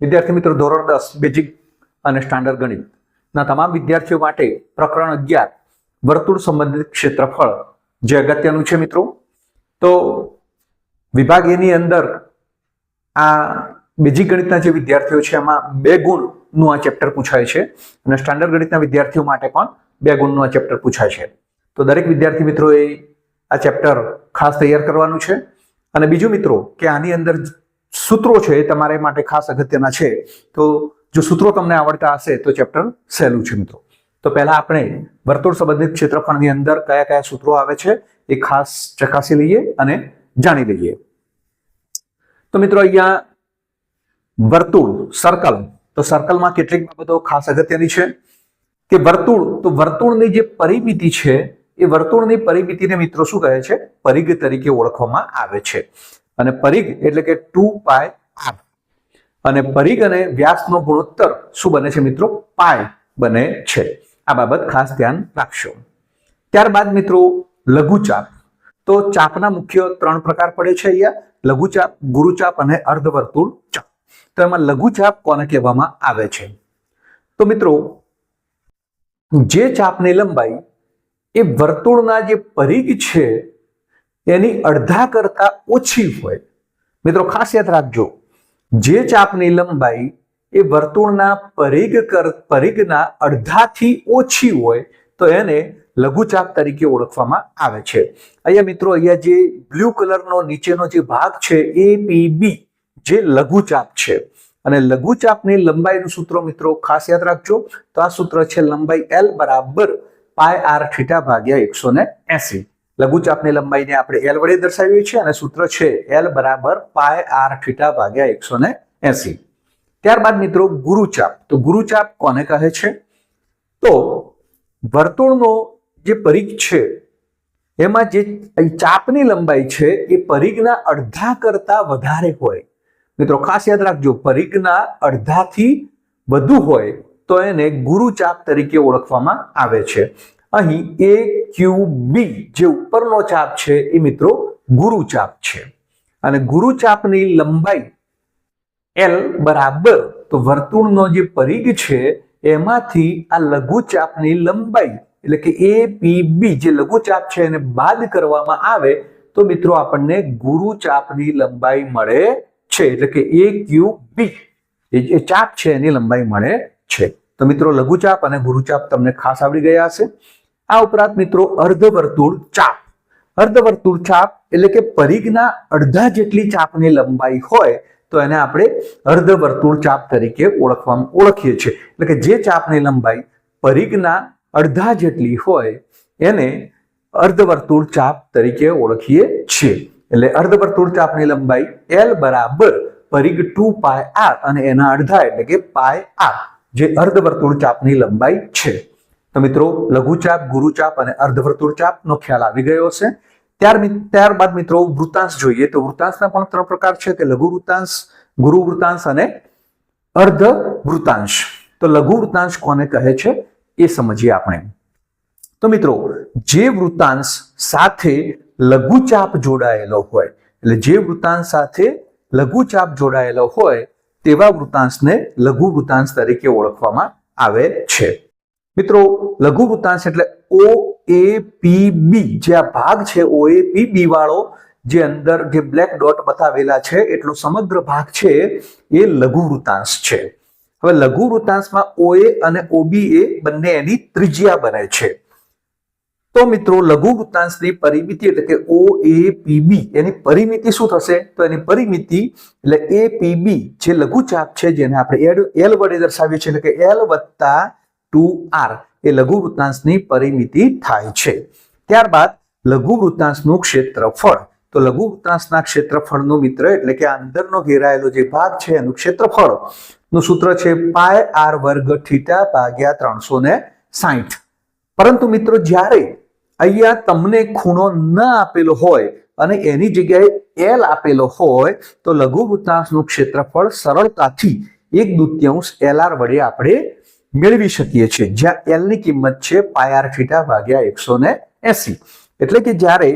વિદ્યાર્થી મિત્રો, ધોરણ 10 બેઝિક અને સ્ટાન્ડર્ડ ગણિતના તમામ વિદ્યાર્થીઓ માટે પ્રકરણ 11 વર્તુળ સંબંધિત ક્ષેત્રફળ જે અગત્યનું છે મિત્રો. તો વિભાગ એ ની અંદર આ બેઝિક ગણિતના જે વિદ્યાર્થીઓ છે એમાં 2 ગુણનું આ ચેપ્ટર પૂછાય છે અને સ્ટાન્ડર્ડ ગણિતના વિદ્યાર્થીઓ માટે પણ 2 ગુણનું આ ચેપ્ટર પૂછાય છે. તો દરેક વિદ્યાર્થી મિત્રોએ આ ચેપ્ટર ખાસ તૈયાર કરવાનું છે. અને બીજું મિત્રો કે આની અંદર સૂત્રો છે એ તમારા માટે ખાસ અગત્યના છે. તો જો સૂત્રો તમને આવડતા હશે તો ચેપ્ટર સહેલું છે મિત્રો. તો પહેલા આપણે વર્તુળ સંબંધિત ક્ષેત્રફળની અંદર કયા કયા સૂત્રો આવે છે એ ખાસ ચકાસી લઈએ અને જાણી લઈએ. તો મિત્રો અહીંયા વર્તુળ સર્કલ, તો સર્કલમાં કેટલીક બાબતો ખાસ અગત્યની છે કે વર્તુળ, તો વર્તુળની જે પરિમિતિ છે એ વર્તુળની પરિમિતિને મિત્રો શું કહે છે? પરિઘ તરીકે ઓળખવામાં આવે છે. અને પરિઘ એટલે કે 2πr, અને પરિઘ અને વ્યાસનો ગુણોત્તર શું બને છે મિત્રો? પાય બને છે. આ બાબત ખાસ ધ્યાન રાખશો. ત્યારબાદ મિત્રો લઘુચાપ. તો ચાપના મુખ્ય 3 પ્રકાર પડે છે અહીંયા: લઘુચાપ, ગુરુચાપ અને અર્ધવર્તુળ ચાપ. તો એમાં લઘુચાપ કોને કહેવામાં આવે છે? તો મિત્રો જે ચાપની લંબાઈ એ વર્તુળના જે પરિઘ છે એની અડધા કરતા ઓછી હોય. મિત્રો ખાસ યાદ રાખજો, જે ચાપની લંબાઈ એ વર્તુળના પરિઘના અડધાથી ઓછી હોય તો એને લઘુચાપ તરીકે ઓળખવામાં આવે છે. અહીંયા મિત્રો અહીંયા જે બ્લુ કલરનો નીચેનો જે ભાગ છે APB જે લઘુચાપ છે. અને લઘુચાપની લંબાઈનું સૂત્ર મિત્રો ખાસ યાદ રાખજો. તો આ સૂત્ર છે લંબાઈ L બરાબર πr θ ભાગ્યા 180. લઘુચાપની લંબાઈને આપણે L વડે દર્શાવીએ છીએ અને સૂત્ર છે L બરાબર πr θ ભાગ્યા 180. ત્યારબાદ મિત્રો ગુરુચાપ. તો ગુરુચાપ કોને કહે છે? તો વર્તુળનો જે પરિઘ છે એમાં જે ચાપની લંબાઈ છે એ પરિઘના અડધા કરતા વધારે હોય. મિત્રો ખાસ યાદ રાખજો, પરિઘના અડધાથી વધુ હોય તો એને ગુરુચાપ તરીકે ઓળખવામાં આવે છે. અહીં AQB જે ઉપરનો ચાપ છે એ મિત્રો ગુરુચાપ છે. અને ગુરુચાપની લંબાઈ L બરાબર, તો વર્તુળનો જે પરિઘ છે એમાંથી આ લઘુચાપની લંબાઈ એટલે કે APB જે લઘુચાપ છે એને બાદ કરવામાં આવે તો મિત્રો આપણને ગુરુચાપની લંબાઈ મળે છે. એટલે કે AQB એ ચાપ છે એની લંબાઈ મળે છે. તો મિત્રો લઘુચાપ અને ગુરુચાપ તમને ખાસ આવડી ગયા હશે. આ ઉપરાંત મિત્રો અર્ધવર્તુળ ચાપ. અર્ધવર્તુળ ચાપ એટલે કે પરિઘના અડધા જેટલી ચાપની લંબાઈ હોય તો એને આપણે અર્ધવર્તુળ ચાપ તરીકે ઓળખીએ છીએ. એટલે કે જે ચાપની લંબાઈ પરિઘના અડધા જેટલી હોય એને અર્ધવર્તુળ ચાપ તરીકે ઓળખીએ છીએ. એટલે અર્ધવર્તુળ ચાપની લંબાઈ L બરાબર પરિઘ 2πr અને એના અડધા એટલે કે πr જે અર્ધવર્તુળ ચાપની લંબાઈ છે. તો મિત્રો લઘુચાપ, ગુરુચાપ અને અર્ધવર્તુળ ચાપનો ખ્યાલ આવી ગયો હશે. ત્યારબાદ મિત્રો વૃત્તાંશ જોઈએ. તો વૃત્તાંશના પણ 3 પ્રકાર છે કે લઘુ વૃત્તાંશ, ગુરુ વૃત્તાંશ અને અર્ધ વૃત્તાંશ. તો લઘુ વૃત્તાંશ કોને કહે છે એ સમજીએ આપણે. તો મિત્રો જે વૃત્તાંશ સાથે લઘુચાપ જોડાયેલો હોય, એટલે જે વૃત્તાંશ સાથે લઘુચાપ જોડાયેલો હોય તેવા વૃત્તાંશને લઘુ વૃત્તાંશ તરીકે ઓળખવામાં આવે છે. મિત્રો લઘુ વૃત્તાંશ એટલે OAPB જે આ ભાગ છે OAPB વાળો જે અંદર જે બ્લેક ડોટ બતાવેલા છે એટલો સમગ્ર ભાગ છે એ લઘુ વૃત્તાંશ છે. હવે લઘુ વૃત્તાંશમાં OA અને OB એ બંને એની ત્રિજ્યા બને છે. તો મિત્રો લઘુ વૃત્તાંશની પરિમિતિ એટલે કે OAPB એની પરિમિતિ શું થશે? તો એની પરિમિતિ એટલે APB જે લઘુચાપ છે જેને આપણે L વડે દર્શાવીએ છીએ એટલે કે L + 2r એ લઘુ વૃત્તાંશની પરિમિતિ થાય છે. ત્યારબાદ લઘુ વૃત્તાંશનું ક્ષેત્રફળ. તો લઘુ વૃત્તાંશના ક્ષેત્રફળનું મિત્ર એટલે કે અંદરનો ઘેરાયેલો જે ભાગ છે એનું ક્ષેત્રફળ નું સૂત્ર છે πr² θ ભાગ્યા 360. પરંતુ મિત્રો જ્યારે અહીંયા તમને ખૂણો ન આપેલો હોય અને એની જગ્યાએ L આપેલો હોય તો લઘુ વૃત્તાંશનું ક્ષેત્રફળ સરળતાથી 1/2 LR વડે આપણે મેળવી શકીએ છીએ, જ્યાં L ની કિંમત છે πr θ ભાગ્યા 180. એટલે કે જ્યારે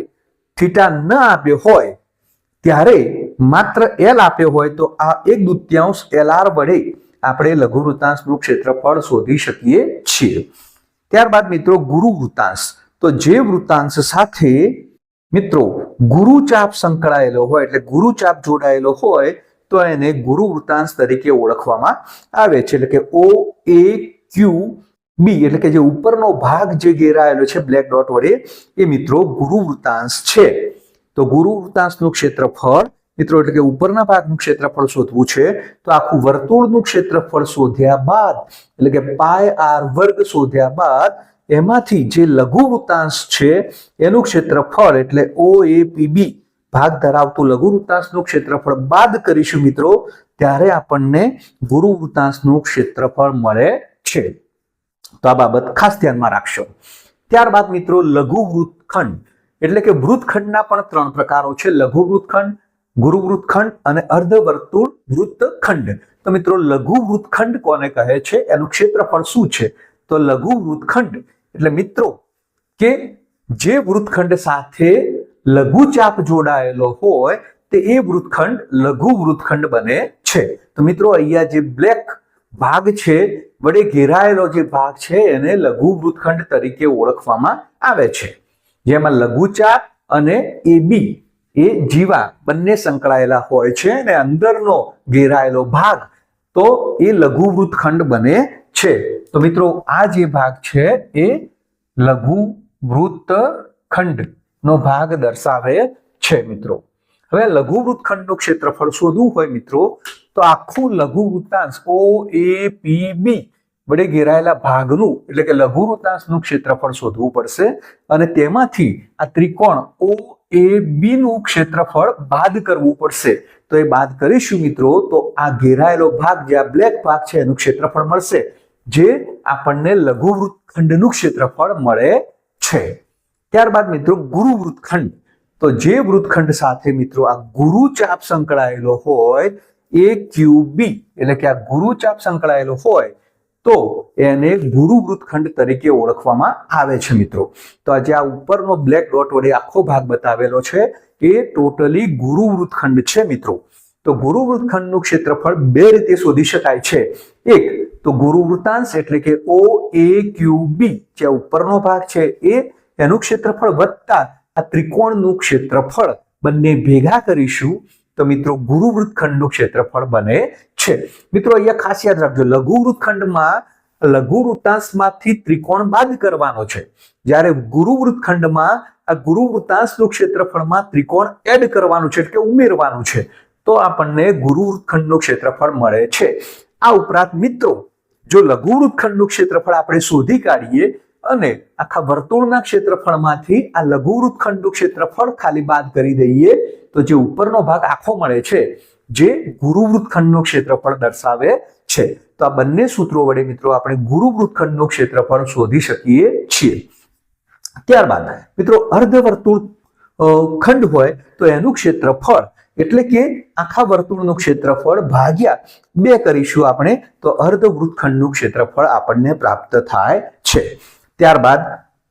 θ ન આપ્યો હોય ત્યારે માત્ર એલ આપ્યો હોય તો આ 1/2 LR વડે આપણે લઘુવૃત્તાંશનું ક્ષેત્રફળ શોધી શકીએ છીએ. ત્યારબાદ મિત્રો ગુરુવૃત્તાંશ, તો જે વૃત્તાંશ સાથે મિત્રો ગુરુચાપ સંકળાયેલો હોય એટલે ગુરુચાપ જોડાયેલો હોય તો એને ગુરુવૃત્તાંશ તરીકે ઓળખવામાં આવે છે. એટલે કે OAQB એટલે કે જે ઉપરનો ભાગ જે ઘેરાયેલો છે બ્લેક ડોટ વડે એ મિત્રો ગુરુવૃત્તાંશ છે. તો ગુરુવૃત્તાંશનું ક્ષેત્રફળ મિત્રો એટલે કે ઉપરના ભાગનું ક્ષેત્રફળ શોધવું છે તો આખું વર્તુળનું ક્ષેત્રફળ શોધ્યા બાદ એટલે કે πr² શોધ્યા બાદ એમાંથી જે લઘુવૃત્તાંશ છે એનું ક્ષેત્રફળ એટલે OAPB ભાગ ધરાવતું લઘુવૃત્તાંશનું ક્ષેત્રફળ બાદ કરીશું મિત્રો ત્યારે આપણને ગુરુવૃત્તાંશનું ક્ષેત્રફળ મળે છે. તો આ બાબત ખાસ ધ્યાનમાં રાખશો. ત્યારબાદ મિત્રો લઘુ વૃત્તખંડ એટલે કે વૃત્તખંડના પણ 3 પ્રકારો છે, લઘુ વૃત્તખંડ, ગુરુ વૃત્તખંડ અને અર્ધવર્તુળ વૃત્તખંડ. તો મિત્રો લઘુ વૃત્તખંડ કોને કહે છે, એનું ક્ષેત્રફળ શું છે? તો લઘુ વૃત્તખંડ એટલે મિત્રો કે જે વૃત્તખંડ સાથે લઘુચાપ જોડાયેલો હોય તે એ વૃત્તખંડ લઘુ વૃત્તખંડ બને છે. તો મિત્રો અહીંયા જે બ્લેક ભાગ છે વડે ઘેરાયેલો જે ભાગ છે એને લઘુ વૃત્તખંડ તરીકે ઓળખવામાં આવે છે, જેમાં લઘુચાપ અને AB એ જીવા બંને સંકળાયેલા હોય છે અને અંદરનો ઘેરાયેલો ભાગ તો એ લઘુ વૃત્તખંડ બને છે. તો મિત્રો આ જે ભાગ છે એ લઘુ વૃત્તખંડ નો ભાગ દર્શાવે છે મિત્રો. હવે લઘુ વૃત્તખંડનું ક્ષેત્રફળ શોધવું હોય મિત્રો તો આખું લઘુ વૃત્તાંશ OAPB વડે ઘેરાયેલા ભાગનું એટલે કે લઘુ વૃત્તાંશનું ક્ષેત્રફળ શોધવું પડશે અને તેમાંથી આ ત્રિકોણ OAB નું ક્ષેત્રફળ બાદ કરવું પડશે. તો એ બાદ કરીશું મિત્રો તો આ ઘેરાયેલો ભાગ જે આ બ્લેક ભાગ છે એનું ક્ષેત્રફળ મળશે જે આપણને લઘુ વૃત્તખંડનું ક્ષેત્રફળ મળે છે. ત્યારબાદ મિત્રો ગુરુ વૃત્તખંડ, તો જે વૃત્તખંડ સાથે મિત્રો આ ગુરુચાપ સંકળાયેલો હોય AQB એટલે કે આ ગુરુચાપ સંકળાયેલો હોય તો એને ગુરુ વૃત્તખંડ તરીકે ઓળખવામાં આવે છે મિત્રો. તો આજે આ ઉપરનો બ્લેક ડોટ વડે આખો ભાગ બતાવેલો છે એ ટોટલી ગુરુ વૃત્તખંડ છે મિત્રો. તો ગુરુ વૃત્તખંડનું ક્ષેત્રફળ 2 રીતે શોધી શકાય છે. એક તો ગુરુ વૃત્તાંશ એટલે કે OAQB જે ઉપરનો ભાગ છે એ એનું ક્ષેત્રફળ વત્તા આ ત્રિકોણનું ક્ષેત્રફળ બંને ભેગા કરીશું તો મિત્રો ગુરુ વૃત્તખંડનું ક્ષેત્રફળ બને છે. મિત્રો અહીંયા ખાસ યાદ રાખજો લઘુ વૃત્તખંડમાં લઘુ વૃત્તાંશમાંથી ત્રિકોણ બાદ કરવાનો છે, જ્યારે ગુરુ વૃત્તખંડમાં આ ગુરુ વૃત્તાંશનું ક્ષેત્રફળમાં ત્રિકોણ એડ કરવાનું છે એટલે કે ઉમેરવાનું છે તો આપણને ગુરુ વૃત્તખંડનું ક્ષેત્રફળ મળે છે. આ ઉપરાંત મિત્રો જો લઘુ વૃત્તખંડનું ક્ષેત્રફળ આપણે શોધી કાઢીએ અને આખા વર્તુળના ક્ષેત્રફળમાંથી આ લઘુ વૃત્તખંડનું ક્ષેત્રફળ ખાલી બાદ કરી દઈએ તો જે ઉપરનો ભાગ આખો મળે છે જે ગુરુ વૃત્તખંડનું ક્ષેત્રફળ દર્શાવે છે. તો આ બંને સૂત્રો વડે મિત્રો આપણે ગુરુ વૃત્તખંડનું ક્ષેત્રફળ શોધી શકીએ છીએ. ત્યારબાદ મિત્રો અર્ધવર્તુળ ખંડ હોય તો એનું ક્ષેત્રફળ એટલે કે આખા વર્તુળનું ક્ષેત્રફળ ભાગ્યા 2 કરીશું આપણે તો અર્ધવૃત્તખંડનું ક્ષેત્રફળ આપણને પ્રાપ્ત થાય છે. ત્યારબાદ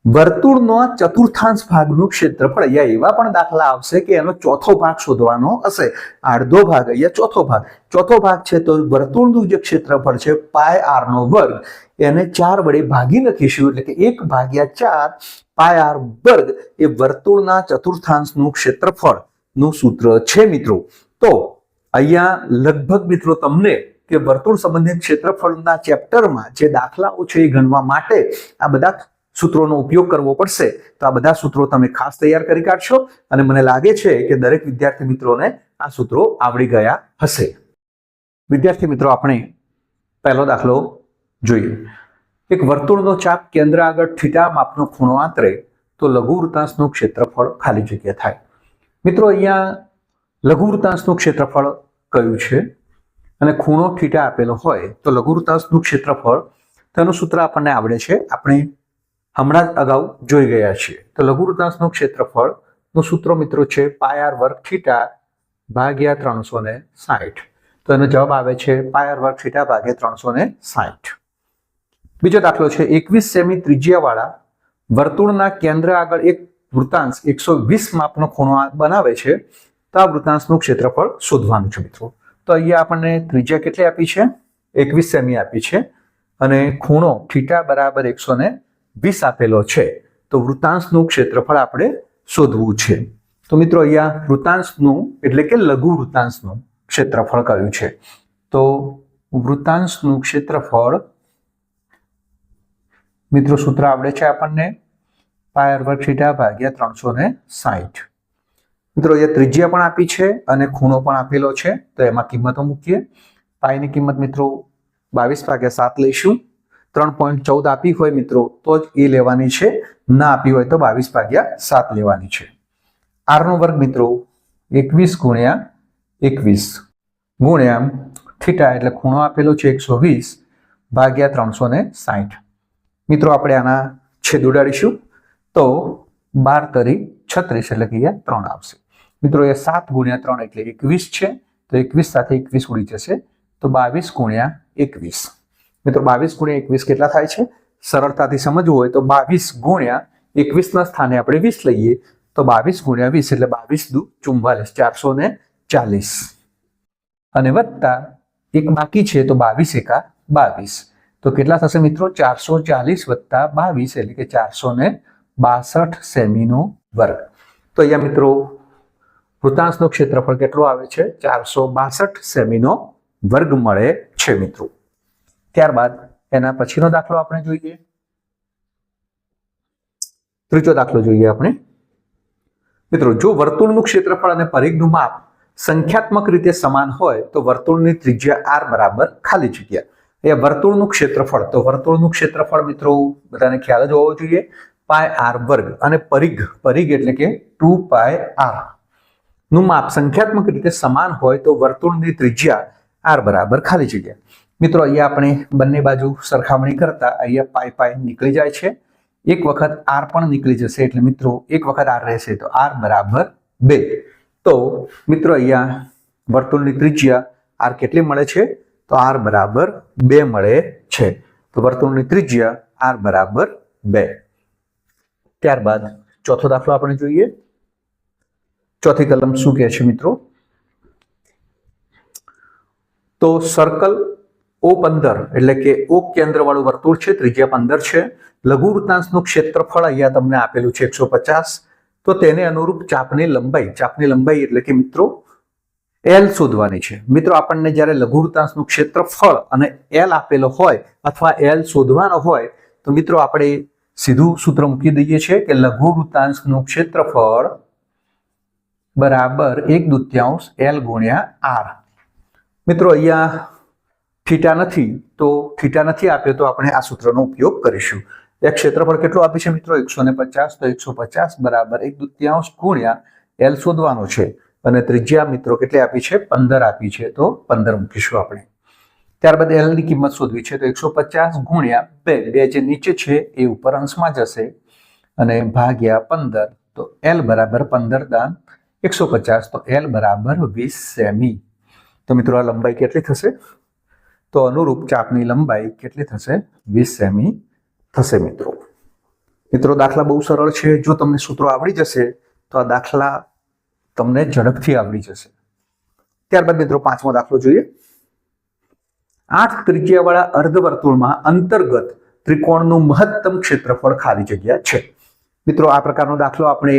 વર્તુળનો ચતુર્થાંશ ભાગનું ક્ષેત્રફળ, અહીંયા એવા પણ દાખલા આવશે કે એનો ચોથો ભાગ શોધવાનો હશે, અડધો ભાગ અહીંયા ચોથો ભાગ છે તો વર્તુળનું જે ક્ષેત્રફળ છે πr² એને 4 વડે ભાગી લખીશું એટલે કે 1/4 πr² એ વર્તુળના ચતુર્થાંશનું ક્ષેત્રફળ નું સૂત્ર છે મિત્રો. તો અહીંયા લગભગ મિત્રો તમને કે વર્તુળ સંબંધિત ક્ષેત્રફળના ચેપ્ટરમાં જે દાખલાઓ છે એ ગણવા માટે આ બધા સૂત્રોનો ઉપયોગ કરવો પડશે. તો આ બધા સૂત્રો તમે ખાસ તૈયાર કરી કાઢશો અને મને લાગે છે કે દરેક વિદ્યાર્થી મિત્રોને આ સૂત્રો આવડી ગયા હશે. વિદ્યાર્થી મિત્રો આપણે પહેલો દાખલો જોઈએ. એક વર્તુળનો ચાપ કેન્દ્ર આગળ θ માપનો ખૂણો આંતરે તો લઘુ વૃત્તાંશનું ક્ષેત્રફળ ખાલી જગ્યા થાય. મિત્રો અહીંયા લઘુ વૃત્તાંશનું ક્ષેત્રફળ કયું છે અને ખૂણો θ આપેલો હોય તો લઘુ વૃત્તાંશનું ક્ષેત્રફળ તેનું સૂત્ર આપણને આવડે છે, આપણે હમણાં જ અગાઉ જોઈ ગયા છીએ. તો લઘુ વૃત્તાંશનું ક્ષેત્રફળનું સૂત્ર મિત્રો છે πr² θ ભાગ્યા 360. તો એનો જવાબ આવે છે πr² θ ભાગ્યા 360. બીજો દાખલો છે 21 સેમી ત્રિજ્યાવાળા વર્તુળના કેન્દ્ર આગળ એક વૃત્તાંશ 120 માપનો ખૂણો બનાવે છે તો આ વૃત્તાંશનું ક્ષેત્રફળ શોધવાનું છે મિત્રો. તો અહીંયા આપણને ત્રિજ્યા કેટલી આપી છે? 21 સેમી આપી છે અને ખૂણો થીટા બરાબર 120 આપેલો છે. તો વૃત્તાંશનું ક્ષેત્રફળ આપણે શોધવું છે. તો મિત્રો અહીંયા વૃત્તાંશનું એટલે કે લઘુ વૃત્તાંશનું ક્ષેત્રફળ કયું છે? તો વૃત્તાંશનું ક્ષેત્રફળ મિત્રો સૂત્ર આવડે છે આપણને πr² θ ભાગ્યા 360. મિત્રો અહીંયા ત્રિજ્યા પણ આપી છે અને ખૂણો પણ આપેલો છે. તો એમાં કિંમતો મૂકીએ. પાઈની કિંમત મિત્રો 22/7 લઈશું. 3.14 આપી હોય મિત્રો તો જ એ લેવાની છે, ના આપી હોય તો 22/7 લેવાની છે. r નો વર્ગ મિત્રો 21 × 21 ગુણ્યા થીટા એટલે ખૂણો આપેલો છે 120 ભાગ્યા 360. મિત્રો આપણે આના છેદ ઉડાડીશું તો 12 × 36 એટલે કે અહીંયા 3 આવશે. મિત્રો એ 7 × 3 એટલે 21 છે. તો 21 સાથે 21 ઉડી જશે તો 22 × 21. મિત્રો 22 × 21 કેટલા થાય છે? સરળતાથી સમજવું હોય તો 22 × 21 ના સ્થાને આપણે 20 લઈએ તો 22 × 20 એટલે 22 દુ 44 440 અને વત્તા એક બાકી છે તો 22 એકા 22. તો કેટલા થશે મિત્રો? 440 વત્તા 22 એટલે કે 462 સેમીનો વર્ગ. તો અહીંયા મિત્રો વૃત્તાંશનું ક્ષેત્રફળ કેટલું આવે છે? 462 સેમીનો વર્ગ મળે છે મિત્રો. ત્યારબાદ એના પછીનો દાખલો આપણે જોઈએ. ત્રીજો દાખલો જોઈએ આપણે. મિત્રો જો વર્તુળનું ક્ષેત્રફળ અને પરિઘનું માપ સંખ્યાત્મક રીતે સમાન હોય તો વર્તુળની ત્રિજ્યા r બરાબર ખાલી જગ્યા. એ વર્તુળનું ક્ષેત્રફળ, તો વર્તુળનું ક્ષેત્રફળ મિત્રો બધાને ખ્યાલ જ હોવો જોઈએ πr² અને પરિઘ એટલે કે 2πr નું માપ સંખ્યાત્મક રીતે સમાન હોય તો વર્તુળની ત્રિજ્યા r બરાબર ખાલી જગ્યા. મિત્રો અહીંયા આપણે બંને બાજુ સરખામણી કરતા અહીંયા પાઈ નીકળી જાય છે. એક વખત r પણ નીકળી જશે એટલે મિત્રો એક વખત r રહેશે તો r બરાબર 2. તો મિત્રો અહીંયા વર્તુળની ત્રિજ્યા r કેટલી મળે છે? તો r બરાબર 2 મળે છે. તો વર્તુળની ત્રિજ્યા r બરાબર 2. ત્યારબાદ ચોથો દાખલો આપણે જોઈએ. ચોથી કલમ શું કહે છે મિત્રો? તો સર્કલ O15 એટલે કે O કેન્દ્ર વાળું વર્તુળ છે, ત્રિજ્યા 15 છે. લઘુ વૃત્તાંશનું ક્ષેત્રફળ અહીંયા તમને આપેલું છે 150. તો તેને અનુરૂપ ચાપની લંબાઈ એટલે કે મિત્રો L શોધવાની છે. મિત્રો આપણને જ્યારે લઘુ વૃત્તાંશનું ક્ષેત્રફળ અને L આપેલો હોય અથવા L શોધવાનો હોય તો મિત્રો આપણે સીધું સૂત્ર મૂકી દઈએ છીએ કે લઘુ વૃત્તાંશનું ક્ષેત્રફળ બરાબર 1/2 L × r. મિત્રો અહીંયા થીટા નથી તો થીટા નથી આપ્યો તો આપણે આ સૂત્રનો ઉપયોગ કરીશું. એક ક્ષેત્રફળ કેટલું આપ્યું છે મિત્રો? 150. તો 150 બરાબર 1/2 × L શોધવાનો છે અને ત્રિજ્યા મિત્રો કેટલી આપી છે? 15 આપી છે તો 15 મૂકીશું આપણે. ત્યારબાદ L ની કિંમત શોધવી છે તો 150 × 2 જે નીચે છે એ ઉપર અંશમાં જશે અને ભાગ્યા 15. તો L બરાબર 15 દાન 150 તો L બરાબર 20 સેમી. તો મિત્રો આ લંબાઈ કેટલી થશે? તો અનુરૂપ ચાપની લંબાઈ કેટલી થશે? 20 સેમી થશે મિત્રો. મિત્રો દાખલા બહુ સરળ છે. જો તમને સૂત્રો આવડી જશે તો આ દાખલા તમને ઝડપથી આવડી જશે. ત્યારબાદ મિત્રો પાંચમો દાખલો જોઈએ. 8 ત્રિજ્યાવાળા અર્ધવર્તુળમાં અંતર્ગત ત્રિકોણનું મહત્તમ ક્ષેત્રફળ ખાલી જગ્યા છે. મિત્રો આ પ્રકારનો દાખલો આપણે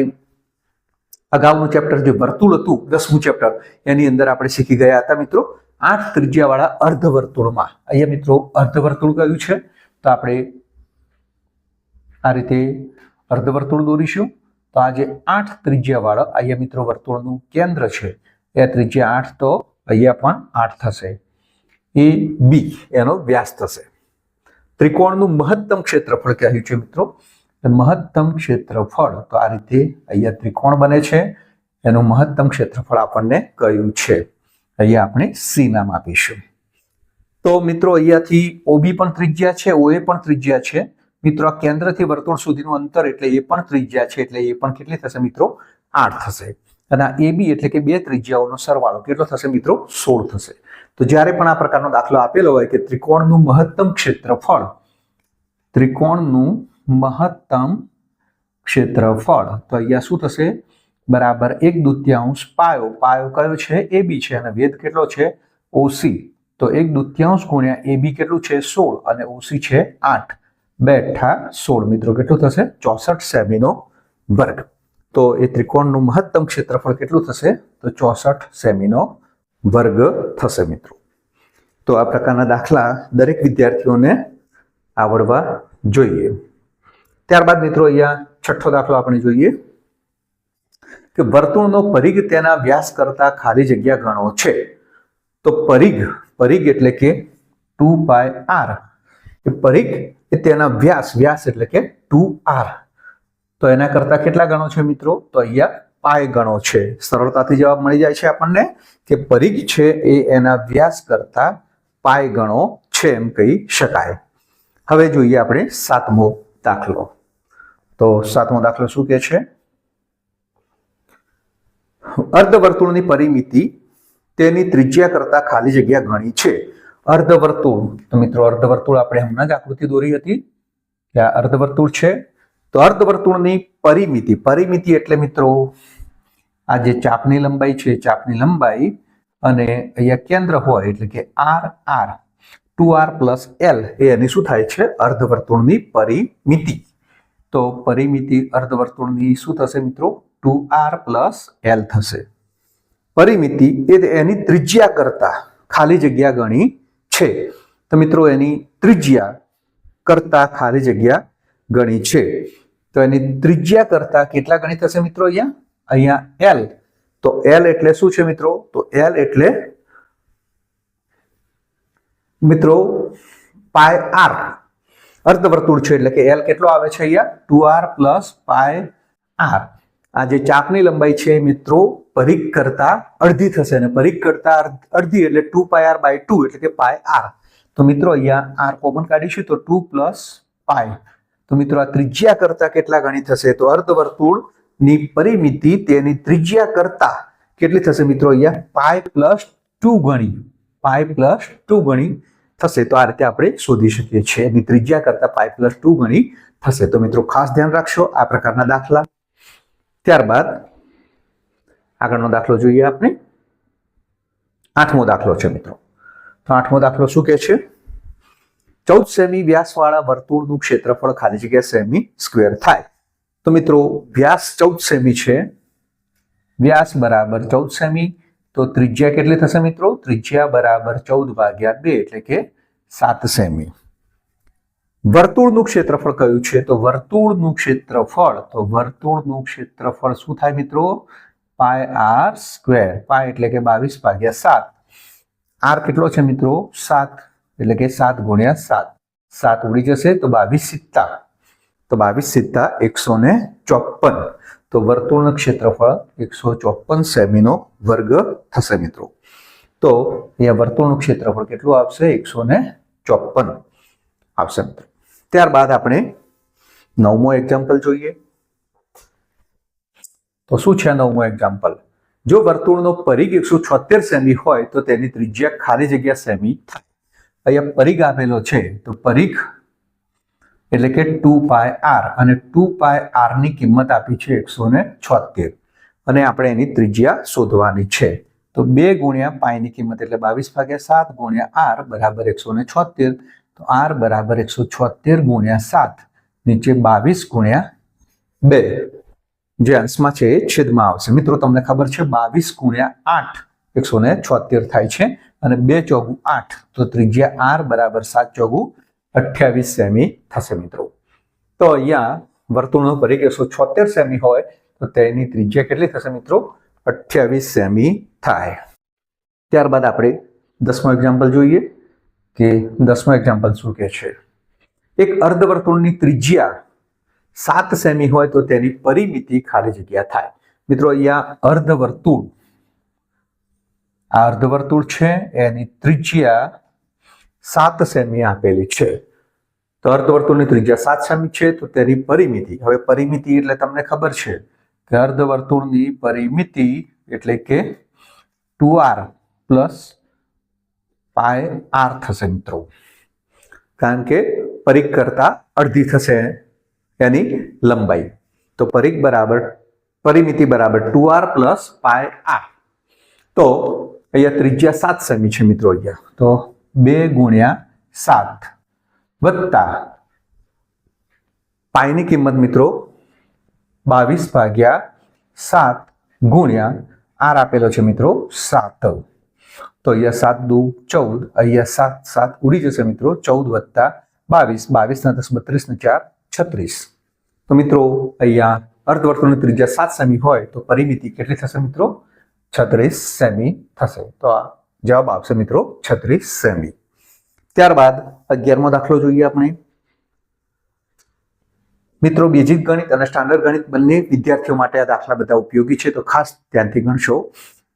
અગાઉનું ચેપ્ટર જે વર્તુળ હતું 10મું ચેપ્ટર એની અંદર આપણે શીખી ગયા હતા મિત્રો. 8 ત્રિજ્યાવાળા અર્ધવર્તુળમાં અહીંયા મિત્રો અર્ધવર્તુળ કયું છે? તો આપણે આ રીતે અર્ધવર્તુળ દોરીશું. તો આ જે 8 ત્રિજ્યાવાળા અહીંયા મિત્રો વર્તુળનું કેન્દ્ર છે એ ત્રિજ્યા 8 તો અહીંયા પણ 8 થશે. એ બી એનો વ્યાસ થશે. ત્રિકોણનું મહત્તમ ક્ષેત્રફળ કહ્યું છે મિત્રો. મહત્તમ ક્ષેત્રફળ તો આ રીતે અહીંયા ત્રિકોણ બને છે એનું મહત્તમ ક્ષેત્રફળ આપણને કયું છે? અહીંયા આપણે સી નામ આપીશું. તો મિત્રો અહીંયાથી OB પણ ત્રિજ્યા છે, OA પણ ત્રિજ્યા છે મિત્રો. આ કેન્દ્રથી વર્તુળ સુધીનું અંતર એટલે એ પણ ત્રિજ્યા છે એટલે એ પણ કેટલી થશે મિત્રો? 8 થશે. અને આ AB એટલે કે બે ત્રિજ્યાઓનો સરવાળો કેટલો થશે મિત્રો? 16 થશે. તો જ્યારે પણ આ પ્રકારનો દાખલો આપેલો હોય કે ત્રિકોણનું મહત્તમ ક્ષેત્રફળ તો અહીંયા શું થશે? બરાબર 1/2 પાયો, પાયો કયો છે AB છે અને વેધ કેટલો છે OC, તો 1/2 ગુણ્યા AB કેટલું છે 16 અને OC છે 8, 2 × 16 મિત્રો કેટલું થશે 64 સેમીનો વર્ગ। તો એ ત્રિકોણનું મહત્તમ ક્ષેત્રફળ કેટલું થશે તો 64 સેમીનો વર્ગ થશે મિત્રો। તો આ પ્રકારના દાખલા દરેક વિદ્યાર્થીઓને આવડવા જોઈએ। ત્યારબાદ મિત્રો અહીંયા છઠ્ઠો દાખલો આપણે જોઈએ કે વર્તુળનો પરિઘ તેના વ્યાસ કરતા ખાલી જગ્યા ગણો છે। તો પરિઘ એટલે કે 2πr, એ પરિઘ એ તેના વ્યાસ એટલે કે 2r, તો એના કરતા કેટલા ગણો છે મિત્રો તો અહીંયા પાય ગણો છે। સરળતાથી જવાબ મળી જાય છે આપણને કે પરિઘ છે એ એના વ્યાસ કરતા પાય ગણો છે એમ કહી શકાય। હવે જોઈએ આપણે સાતમો દાખલો। તો સાતમો દાખલો શું કહે છે, અર્ધવર્તુળની પરિમિતિ તેની ત્રિજ્યા કરતા ખાલી જગ્યા ગણી છે। અર્ધવર્તુળ, તો મિત્રો અર્ધવર્તુળ આપણે હમણાં જ આકૃતિ દોરી હતી કે આ અર્ધવર્તુળ છે। તો અર્ધવર્તુળની પરિમિતિ એટલે મિત્રો આ જે ચાપની લંબાઈ છે, ચાપની લંબાઈ અને અહીંયા કેન્દ્ર હોય એટલે કે r 2r + l એ એની શું થાય છે અર્ધવર્તુળની પરિમિતિ। તો પરિમિતિ અર્ધવર્તુળની શું થશે મિત્રો 2r + l થશે। પરિમિતિ એ એની ત્રિજ્યા કરતા ખાલી જગ્યા ગણી છે। તો મિત્રો એની ત્રિજ્યા કરતા ખાલી જગ્યા ગણી છે। તો એની ત્રિજ્યા કરતા કેટલા ગણી થશે મિત્રો અહીંયા l, તો l એટલે શું છે મિત્રો તો l એટલે મિત્રો πr, અર્ધવર્તુળ છે એટલે કે l કેટલો આવે છે અહીંયા 2r + πr। આ જે ચાપની લંબાઈ છે મિત્રો પરિઘ કરતા અડધી થશે અને પરિઘ કરતા અડધી એટલે 2πr/2 એટલે કે πr। તો મિત્રો અહીંયા r કોમન કાઢીશું તો 2 + π। તો મિત્રો આ ત્રિજ્યા કરતા કેટલા ગણી થશે તો અર્ધવર્તુળની પરિમિતિ તેની ત્રિજ્યા કરતા કેટલી થશે મિત્રો અહીંયા π + 2 ગણી, π + 2 ગણી થશે। તો આ રીતે આપણે શોધી શકીએ છીએ એની ત્રિજ્યા કરતા π + 2 ગણી થશે। તો મિત્રો ખાસ ધ્યાન રાખશો આ પ્રકારના દાખલા। ત્યારબાદ આગળનો દાખલો જોઈએ આપણે, આઠમો દાખલો છે મિત્રો। તો આઠમો દાખલો શું કહે છે, 14 સેમી વ્યાસવાળા વર્તુળનું ક્ષેત્રફળ ખાલી જગ્યા સેમી સ્ક્વેર થાય। તો મિત્રો વ્યાસ 14 સેમી છે, વ્યાસ બરાબર 14 સેમી, તો ત્રિજ્યા કેટલી થશે મિત્રો ત્રિજ્યા બરાબર 14/2 એટલે કે 7 સેમી। વર્તુળનું ક્ષેત્રફળ કયું છે તો વર્તુળનું ક્ષેત્રફળ શું થાય મિત્રો πr², પાય એટલે કે 22/7, r કેટલો છે મિત્રો 7 એટલે કે 7 × 7, 7 ઉડી જશે તો 22 * 7, તો 22 * 7 154, તો વર્તુળનું ક્ષેત્રફળ 154 સેમીનો વર્ગ થશે મિત્રો। તો અહીંયા વર્તુળનું ક્ષેત્રફળ કેટલું આવશે 154 આવશે મિત્રો। ત્યારબાદ આપણે નવમો એક્ઝામ્પલ જોઈએ। તો શું છે નવમો એક્ઝામ્પલ, જો વર્તુળનો પરિઘ 176 સેમી હોય તો તેની ત્રિજ્યા ખાલી જગ્યા સેમી થાય। અહીંયા પરિઘ આપેલો છે તો પરિઘ એટલે કે 2πr અને 2πr ની કિંમત આપી છે 176 અને આપણે એની ત્રિજ્યા શોધવાની છે। તો 2 × π ની કિંમત એટલે 22/7 × r બરાબર 176, તો r બરાબર 176 × 7, નીચે 22 × 2 જે અંશમાં છે એ છેદમાં આવશે। મિત્રો તમને ખબર છે 22 × 8 176 થાય છે અને 2 × 4 = 8, તો ત્રિજ્યા r બરાબર 7 × 4 = 28 સેમી થશે મિત્રો। તો અહીંયા વર્તુળનો પરિઘ 176 સેમી હોય તો તેની ત્રિજ્યા કેટલી થશે મિત્રો 28 સેમી થાય। ત્યારબાદ આપણે 10મો એક્ઝામ્પલ જોઈએ કે 10મો એક્ઝામ્પલ શું કહે છે, એક અર્ધવર્તુળની ત્રિજ્યા 7 સેમી હોય તો તેની પરિમિતિ ખાલી જગ્યા થાય। મિત્રો અહીંયા અર્ધવર્તુળ છે એની ત્રિજ્યા 7 સેમી આપેલી છે, તો અર્ધવર્તુળની ત્રિજ્યા 7 સેમી છે તો તેની પરિમિતિ, હવે પરિમિતિ એટલે તમને ખબર છે કે અર્ધવર્તુળની પરિમિતિ એટલે કે 2r + πr થશે મિત્રો, કારણ કે પરિઘ કરતા અડધી થશે એની લંબાઈ। તો પરિઘ બરાબર પરિમિતિ બરાબર 2r પ્લસ પાય આર. તો અહીંયા ત્રિજ્યા 7 સેમી છે મિત્રો. અહીંયા તો 2 ગુણ્યા 7 વત્તા પાયની કિંમત મિત્રો 22 ભાગ્યા 7 ગુણ્યા આર આપેલો છે મિત્રો 7. તો અહીંયા 7 દુ 14, અહીંયા 7 ઉડી જશે મિત્રો. 14 વત્તા 22, 22 ના 10 32 ને 4 36. તો મિત્રો અહીંયા અર્ધવર્તુળની ત્રિજ્યા 7 સેમી હોય તો પરિમિતિ કેટલી થશે મિત્રો? 36 સેમી થશે. તો આ જવાબ આવશે મિત્રો 36 સેમી. ત્યારબાદ 11મો દાખલો જોઈએ આપણે. મિત્રો બેઝિક ગણિત અને સ્ટાન્ડર્ડ ગણિત બંને વિદ્યાર્થીઓ માટે આ દાખલા બધા ઉપયોગી છે, તો ખાસ ધ્યાનથી ગણશો.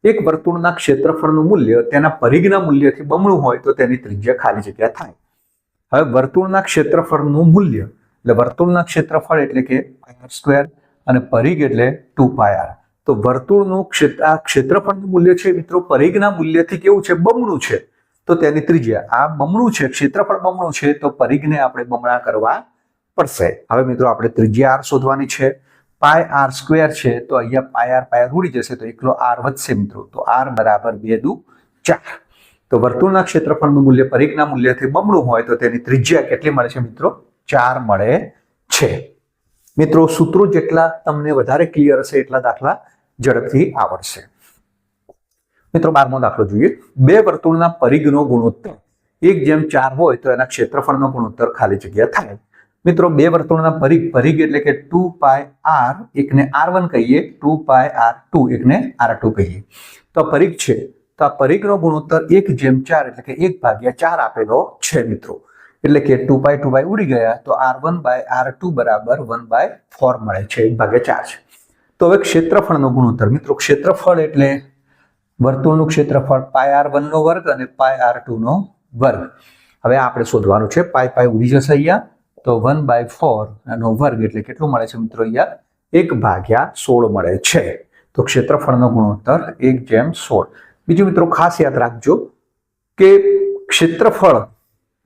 એક વર્તુળના ક્ષેત્રફળનું મૂલ્ય તેના પરિઘના મૂલ્યથી બમણું હોય તો તેની ત્રિજ્યા ખાલી જગ્યા થાય. હવે વર્તુળના ક્ષેત્રફળનું મૂલ્ય એટલે વર્તુળના ક્ષેત્રફળ એટલે કે πr² અને પરિઘ એટલે 2πr. તો વર્તુળનું ક્ષેત્રફળનું મૂલ્ય છે મિત્રો પરિઘના મૂલ્યથી કેવું છે? બમણું છે. તો તેની ત્રિજ્યા આ બમણું છે, ક્ષેત્રફળ બમણું છે, તો પરિઘને આપણે બમણા કરવા પડશે. હવે મિત્રો આપણે ત્રિજ્યા r શોધવાની છે. πr² છે તો અહીંયા πr ઉડી જશે તો એકલો r વધશે મિત્રો. તો r બરાબર 2 દુ 4. તો વર્તુળના ક્ષેત્રફળનું મૂલ્ય પરિઘના મૂલ્યથી બમણું હોય તો તેની ત્રિજ્યા કેટલી મળે છે મિત્રો? 4 મળે છે. મિત્રો સૂત્રો જેટલા તમને વધારે ક્લિયર હશે એટલા દાખલા ઝડપથી આવડશે. મિત્રો 12મો દાખલો જોઈએ. બે વર્તુળના પરિઘનો ગુણોત્તર 1:4 હોય તો એના ક્ષેત્રફળનો ગુણોત્તર ખાલી જગ્યા થાય. મિત્રો બે વર્તુળના પરિઘ એટલે કે 2πr, એકને r1 કહીએ, 2πr2 એકને r2 કહીએ. તો પરિઘ છે તો આ પરિઘનો ગુણોત્તર 1:4 એટલે કે 1/4 આપેલો છે મિત્રો. એટલે કે 2π ઉડી ગયા તો r1/r2 બરાબર 1/4 મળે છે. 1/4 છે. તો હવે ક્ષેત્રફળનો ગુણોત્તર મિત્રો, ક્ષેત્રફળ એટલે વર્તુળનું ક્ષેત્રફળ πr1 નો વર્ગ અને πr2 નો વર્ગ. હવે આપણે શોધવાનું છે. π ઉડી જશે અહીંયા તો 1/4 નો વર્ગ એટલે કેટલું મળે છે મિત્રો? અહીંયા 1/16 મળે છે. તો ક્ષેત્રફળનો ગુણોત્તર 1:16. બીજું મિત્રો ખાસ યાદ રાખજો કે ક્ષેત્રફળ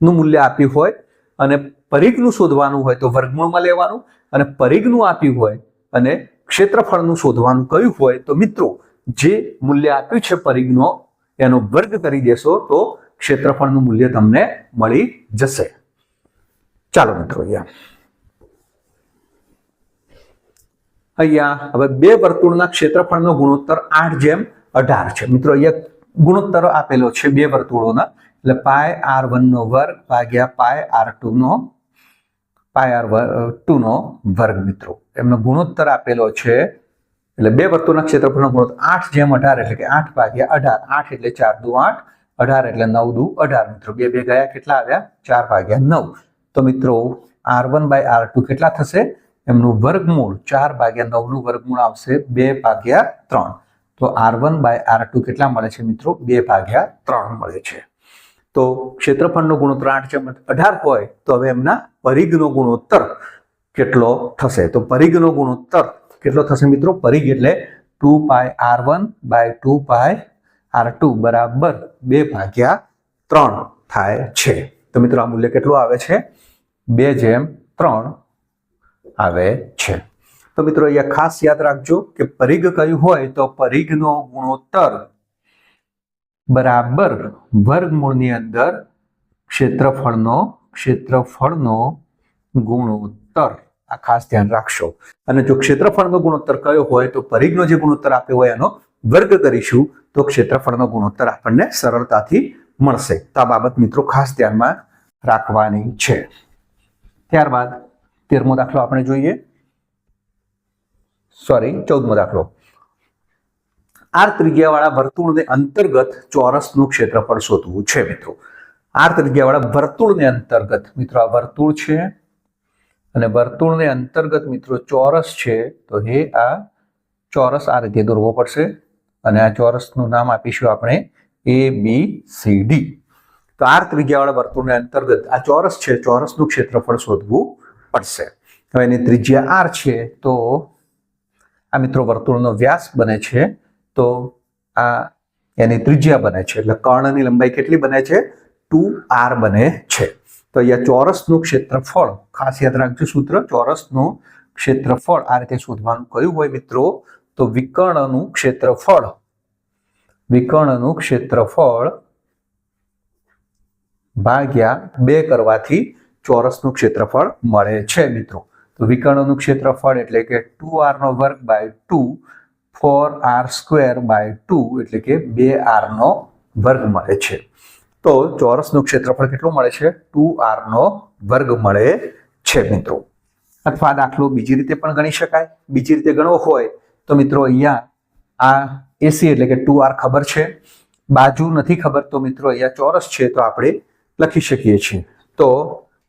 નું મૂલ્ય આપ્યું હોય અને પરિઘનું શોધવાનું હોય તો વર્ગમૂળમાં લેવાનું, અને પરિઘનું આપ્યું હોય અને ક્ષેત્રફળનું શોધવાનું કયું હોય તો મિત્રો જે મૂલ્ય આપ્યું છે પરિઘનો એનો વર્ગ કરી દેશો તો ક્ષેત્રફળનું મૂલ્ય તમને મળી જશે. ચાલો મિત્રો અહીંયા હવે બે વર્તુળના ક્ષેત્રફળનો ગુણોત્તર 8:18 છે. મિત્રો અહીંયા ગુણોત્તર આપેલો છે બે વર્તુળોના એટલે πr1 નો વર્ગ ભાગ્યા πr2 નો વર્ગ મિત્રો. એમનો ગુણોત્તર આપેલો છે. એટલે બે વર્તુળના ક્ષેત્રફળનો ગુણોત્તર 8:18 એટલે કે 8/18. 8 એટલે 4 દુ 8, 18 એટલે 9 દુ 18 મિત્રો. બે ગયા કેટલા આવ્યા? 4/9. તો મિત્રો r1/r2 કેટલા થશે? એમનું વર્ગમૂળ 4/9 નું વર્ગમૂળ આવશે 2/3. તો r1/r2 કેટલા મળે છે મિત્રો? 2/3 મળે છે. તો ક્ષેત્રફળનો ગુણોત્તર 8:18 હોય તો હવે એમના પરિઘનો ગુણોત્તર કેટલો થશે? તો પરિઘનો ગુણોત્તર કેટલો થશે મિત્રો? પરિઘ એટલે 2πr1/2πr2 બરાબર 2/3 થાય છે. તો મિત્રો આ મૂલ્ય કેટલું આવે છે? 2:3 આવે છે. તો મિત્રો અહીંયા ખાસ યાદ રાખજો કે પરિઘ કયું હોય તો પરિઘનો ગુણોત્તર બરાબર વર્ગમૂળની અંદર ક્ષેત્રફળનો ગુણોત્તર. આ ખાસ ધ્યાન રાખશો. અને જો ક્ષેત્રફળનો ગુણોત્તર કયો હોય તો પરિઘનો જે ગુણોત્તર આપ્યો હોય એનો વર્ગ કરીશું તો ક્ષેત્રફળનો ગુણોત્તર આપણને સરળતાથી મળશે. તો આ બાબત મિત્રો ખાસ ધ્યાનમાં રાખવાની છે. ત્યારબાદ 13મો દાખલો આપણે જોઈએ. 14મો દાખલો. r ત્રિજ્યાવાળા વર્તુળને અંતર્ગત ચોરસનું ક્ષેત્રફળ શોધવું છે મિત્રો. r ત્રિજ્યાવાળા વર્તુળને અંતર્ગત મિત્રો આ વર્તુળ છે અને વર્તુળને અંતર્ગત મિત્રો ચોરસ છે. તો આ ચોરસ આ રીતે દોરવો પડશે અને આ ચોરસનું નામ આપીશું આપણે ABCD. તો r ત્રિજ્યાવાળા વર્તુળને અંતર્ગત આ ચોરસ છે, ચોરસનું ક્ષેત્રફળ શોધવું પડશે. હવે એની ત્રિજ્યા r છે તો આ મિત્રો વર્તુળનો વ્યાસ બને છે તો આ એની ત્રિજ્યા બને છે. એટલે કર્ણની લંબાઈ કેટલી બને છે? 2r બને છે. તો અહીંયા ચોરસનું ક્ષેત્રફળ ખાસ યાદ રાખજો સૂત્ર. ચોરસનું ક્ષેત્રફળ આ રીતે શોધવાનું કયું હોય મિત્રો? તો વિકર્ણનું ક્ષેત્રફળ, વિકર્ણનું ક્ષેત્રફળ ભાગ્યા 2 કરવાથી ચોરસનું ક્ષેત્રફળ મળે છે મિત્રો. તો વિકર્ણનું ક્ષેત્રફળ એટલે કે 2r² 2 4r² 2 એટલે કે 2r² મળે છે. તો ચોરસનું ક્ષેત્રફળ કેટલું મળે છે? 2r² મળે છે મિત્રો. અથવા દાખલો બીજી રીતે પણ ગણી શકાય. બીજી રીતે ગણવો હોય તો મિત્રો અહીંયા આ AC એટલે કે 2r ખબર છે, બાજુ નથી ખબર, તો મિત્રો અહીંયા ચોરસ છે તો આપણે લખી શકીએ છીએ. તો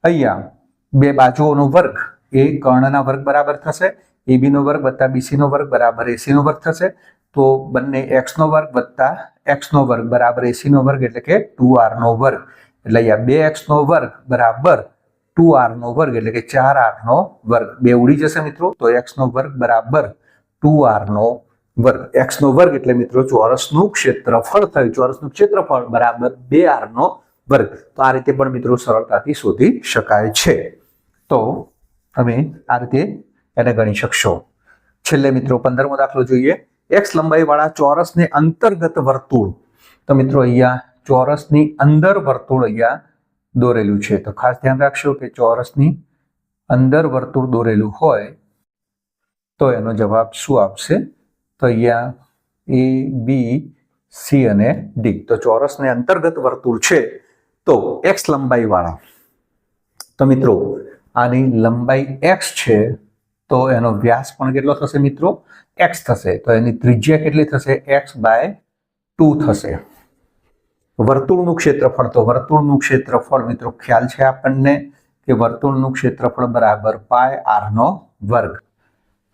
અહીંયા બે બાજુઓનો વર્ગ એ કર્ણના વર્ગ બરાબર થશે, AB નો વર્ગ વત્તા BC નો વર્ગ બરાબર AC નો વર્ગ થશે. તો બંને x નો વર્ગ વત્તા x નો વર્ગ બરાબર AC નો વર્ગ એટલે કે 2r નો વર્ગ. એટલે અહીંયા 2x નો વર્ગ બરાબર 2r નો વર્ગ એટલે કે 4r નો વર્ગ. બે ઉડી જશે મિત્રો, તો x નો વર્ગ બરાબર 2r નો વર્ગ. x નો વર્ગ એટલે મિત્રો ચોરસનું ક્ષેત્રફળ થયું. ચોરસનું ક્ષેત્રફળ બરાબર 2r નો વર્ગ. તો આ રીતે પણ મિત્રો સરળતાથી શોધી શકાય છે. તો તમે આ રીતે એને ગણી શકશો. છેલ્લે મિત્રો 15મો દાખલો જોઈએ. x લંબાઈ વાળા ચોરસને અંતર્ગત વર્તુળ. તો મિત્રો અહીંયા ચોરસની અંદર વર્તુળ અહીંયા દોરેલું છે. તો ખાસ ધ્યાન રાખશો કે ચોરસની અંદર વર્તુળ દોરેલું હોય તો એનો જવાબ શું આવશે? તો અહીંયા A, B, C અને D. તો ચોરસને અંતર્ગત વર્તુળ છે તો x લંબાઈ વાળા. તો મિત્રો આની લંબાઈ x છે તો એનો વ્યાસ પણ કેટલો થશે મિત્રો? x થશે. તો એની ત્રિજ્યા કેટલી થશે? x/2 થશે. વર્તુળનું ક્ષેત્રફળ, તો વર્તુળનું ક્ષેત્રફળ મિત્રો ખ્યાલ છે આપણને કે વર્તુળનું ક્ષેત્રફળ બરાબર πr²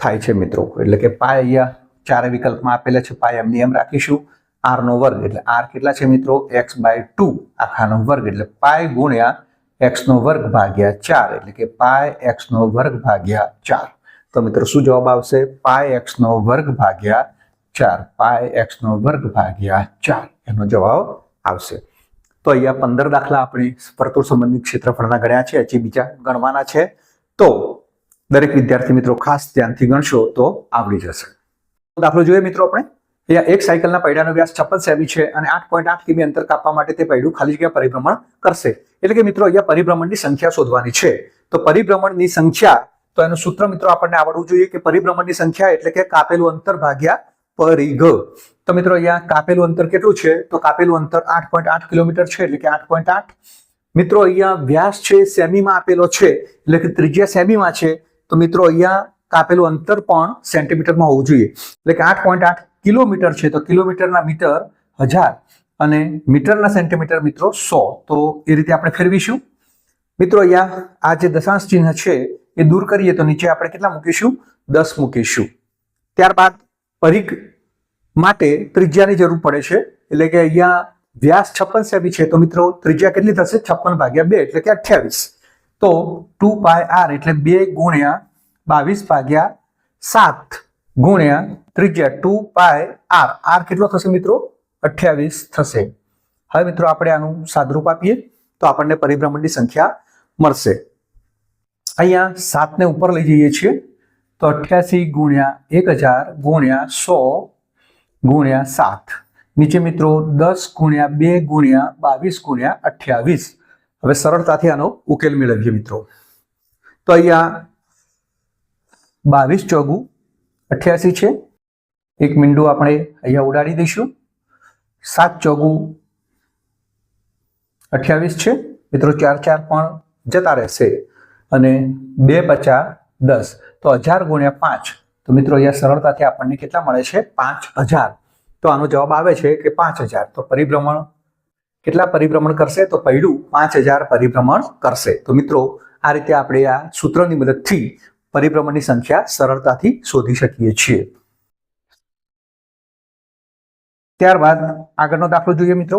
થાય છે મિત્રો. એટલે કે પાય અહીંયા ચારે વિકલ્પમાં આપેલા છે, પાય એમની એમ રાખીશું. r² એટલે r કેટલા છે મિત્રો? x/2 આખાનો વર્ગ એટલે પાય ગુણ્યા x² ભાગ્યા 4 એટલે કે પાય x² ભાગ્યા 4. તો મિત્રો શું જવાબ આવશે? પાય x² ભાગ્યા 4. પાય x² ભાગ્યા 4 એનો જવાબ આવશે. તો અહીંયા 15 દાખલા આપણે વર્તુળ સંબંધિત ક્ષેત્રફળના ગણ્યા છે, હજી બીજા ગણવાના છે. તો દરેક વિદ્યાર્થી મિત્રો ખાસ ધ્યાનથી ગણશો તો આવડી જશે. દાખલો જોઈએ મિત્રો આપણે. અહીંયા એક સાયકલના પૈડાનો વ્યાસ 56 સેમી છે અને 8.8 કિમી અંતર કાપવા માટે તે પૈડું ખાલી જગ્યા પરિભ્રમણ કરશે. એટલે કે મિત્રો અહીંયા પરિભ્રમણની સંખ્યા શોધવાની છે. તો પરિભ્રમણની સંખ્યા, તો એનું સૂત્ર મિત્રો આપણને આવડવું જોઈએ કે પરિભ્રમણની સંખ્યા એટલે કે કાપેલું અંતર ભાગ્યા પરિઘ. તો મિત્રો અહીંયા કાપેલું અંતર કેટલું છે? તો કાપેલું અંતર 8.8 કિલોમીટર છે એટલે કે 8.8. મિત્રો અહીંયા વ્યાસ છે સેમીમાં આપેલો છે એટલે કે ત્રિજ્યા સેમીમાં છે. તો મિત્રો અહીંયા કાપેલું અંતર પણ સેન્ટીમીટરમાં હોવું જોઈએ. એટલે કે 8.8 કિલોમીટર છે તો કિલોમીટરના મીટર 1000 અને મીટરના સેન્ટીમીટર મિત્રો 100. તો એ રીતે આપણે ફેરવીશું. મિત્રો અહીંયા આ જે દશાંશ ચિહ્ન છે એ દૂર કરીએ તો નીચે આપણે કેટલા મૂકીશું? 10 મૂકીશું. ત્યારબાદ પરિઘ માટે ત્રિજ્યાની જરૂર પડે છે. એટલે કે અહીંયા વ્યાસ 56 સેમી છે તો મિત્રો ત્રિજ્યા કેટલી થશે? 56/2 એટલે કે 28. તો 2πr એટલે 2 ગુણ્યા 22/7 ગુણ્યા ત્રિજ્યા 2πr. r કેટલો થશે મિત્રો? 28 થશે. હવે મિત્રો આપણે આનું સાદરૂપ આપીએ તો આપણને પરિભ્રમણની સંખ્યા મળશે. અહીંયા 7 ને ઉપર લઈ જઈએ છીએ તો 88 ગુણ્યા 1000 ગુણ્યા 100 ગુણ્યા 7. નીચે મિત્રો 10 ગુણ્યા 2 ગુણ્યા 22 ગુણ્યા 28. હવે સરળતાથી આનો ઉકેલ મેળવીએ મિત્રો. તો અહીંયા 22 ચોગુ 88 છે. એક મીંડું આપણે અહીંયા ઉડાડી દઈશું. 7 ચોગુ 28 છે મિત્રો. 4 પણ જતા રહેશે અને 2 × 10. તો 1000 ગુણ્યા 5. તો મિત્રો અહીંયા સરળતાથી આપણને કેટલા મળે છે? 5000. તો આનો જવાબ આવે છે કે 5000. તો પરિભ્રમણ કેટલા પરિભ્રમણ કરશે? તો પૈડું 5000 પરિભ્રમણ કરશે. તો મિત્રો આ રીતે આપણે આ સૂત્રની મદદથી પરિભ્રમણની સંખ્યા સરળતાથી શોધી શકીએ છીએ. ત્યારબાદ આગળનો દાખલો જોઈએ મિત્રો.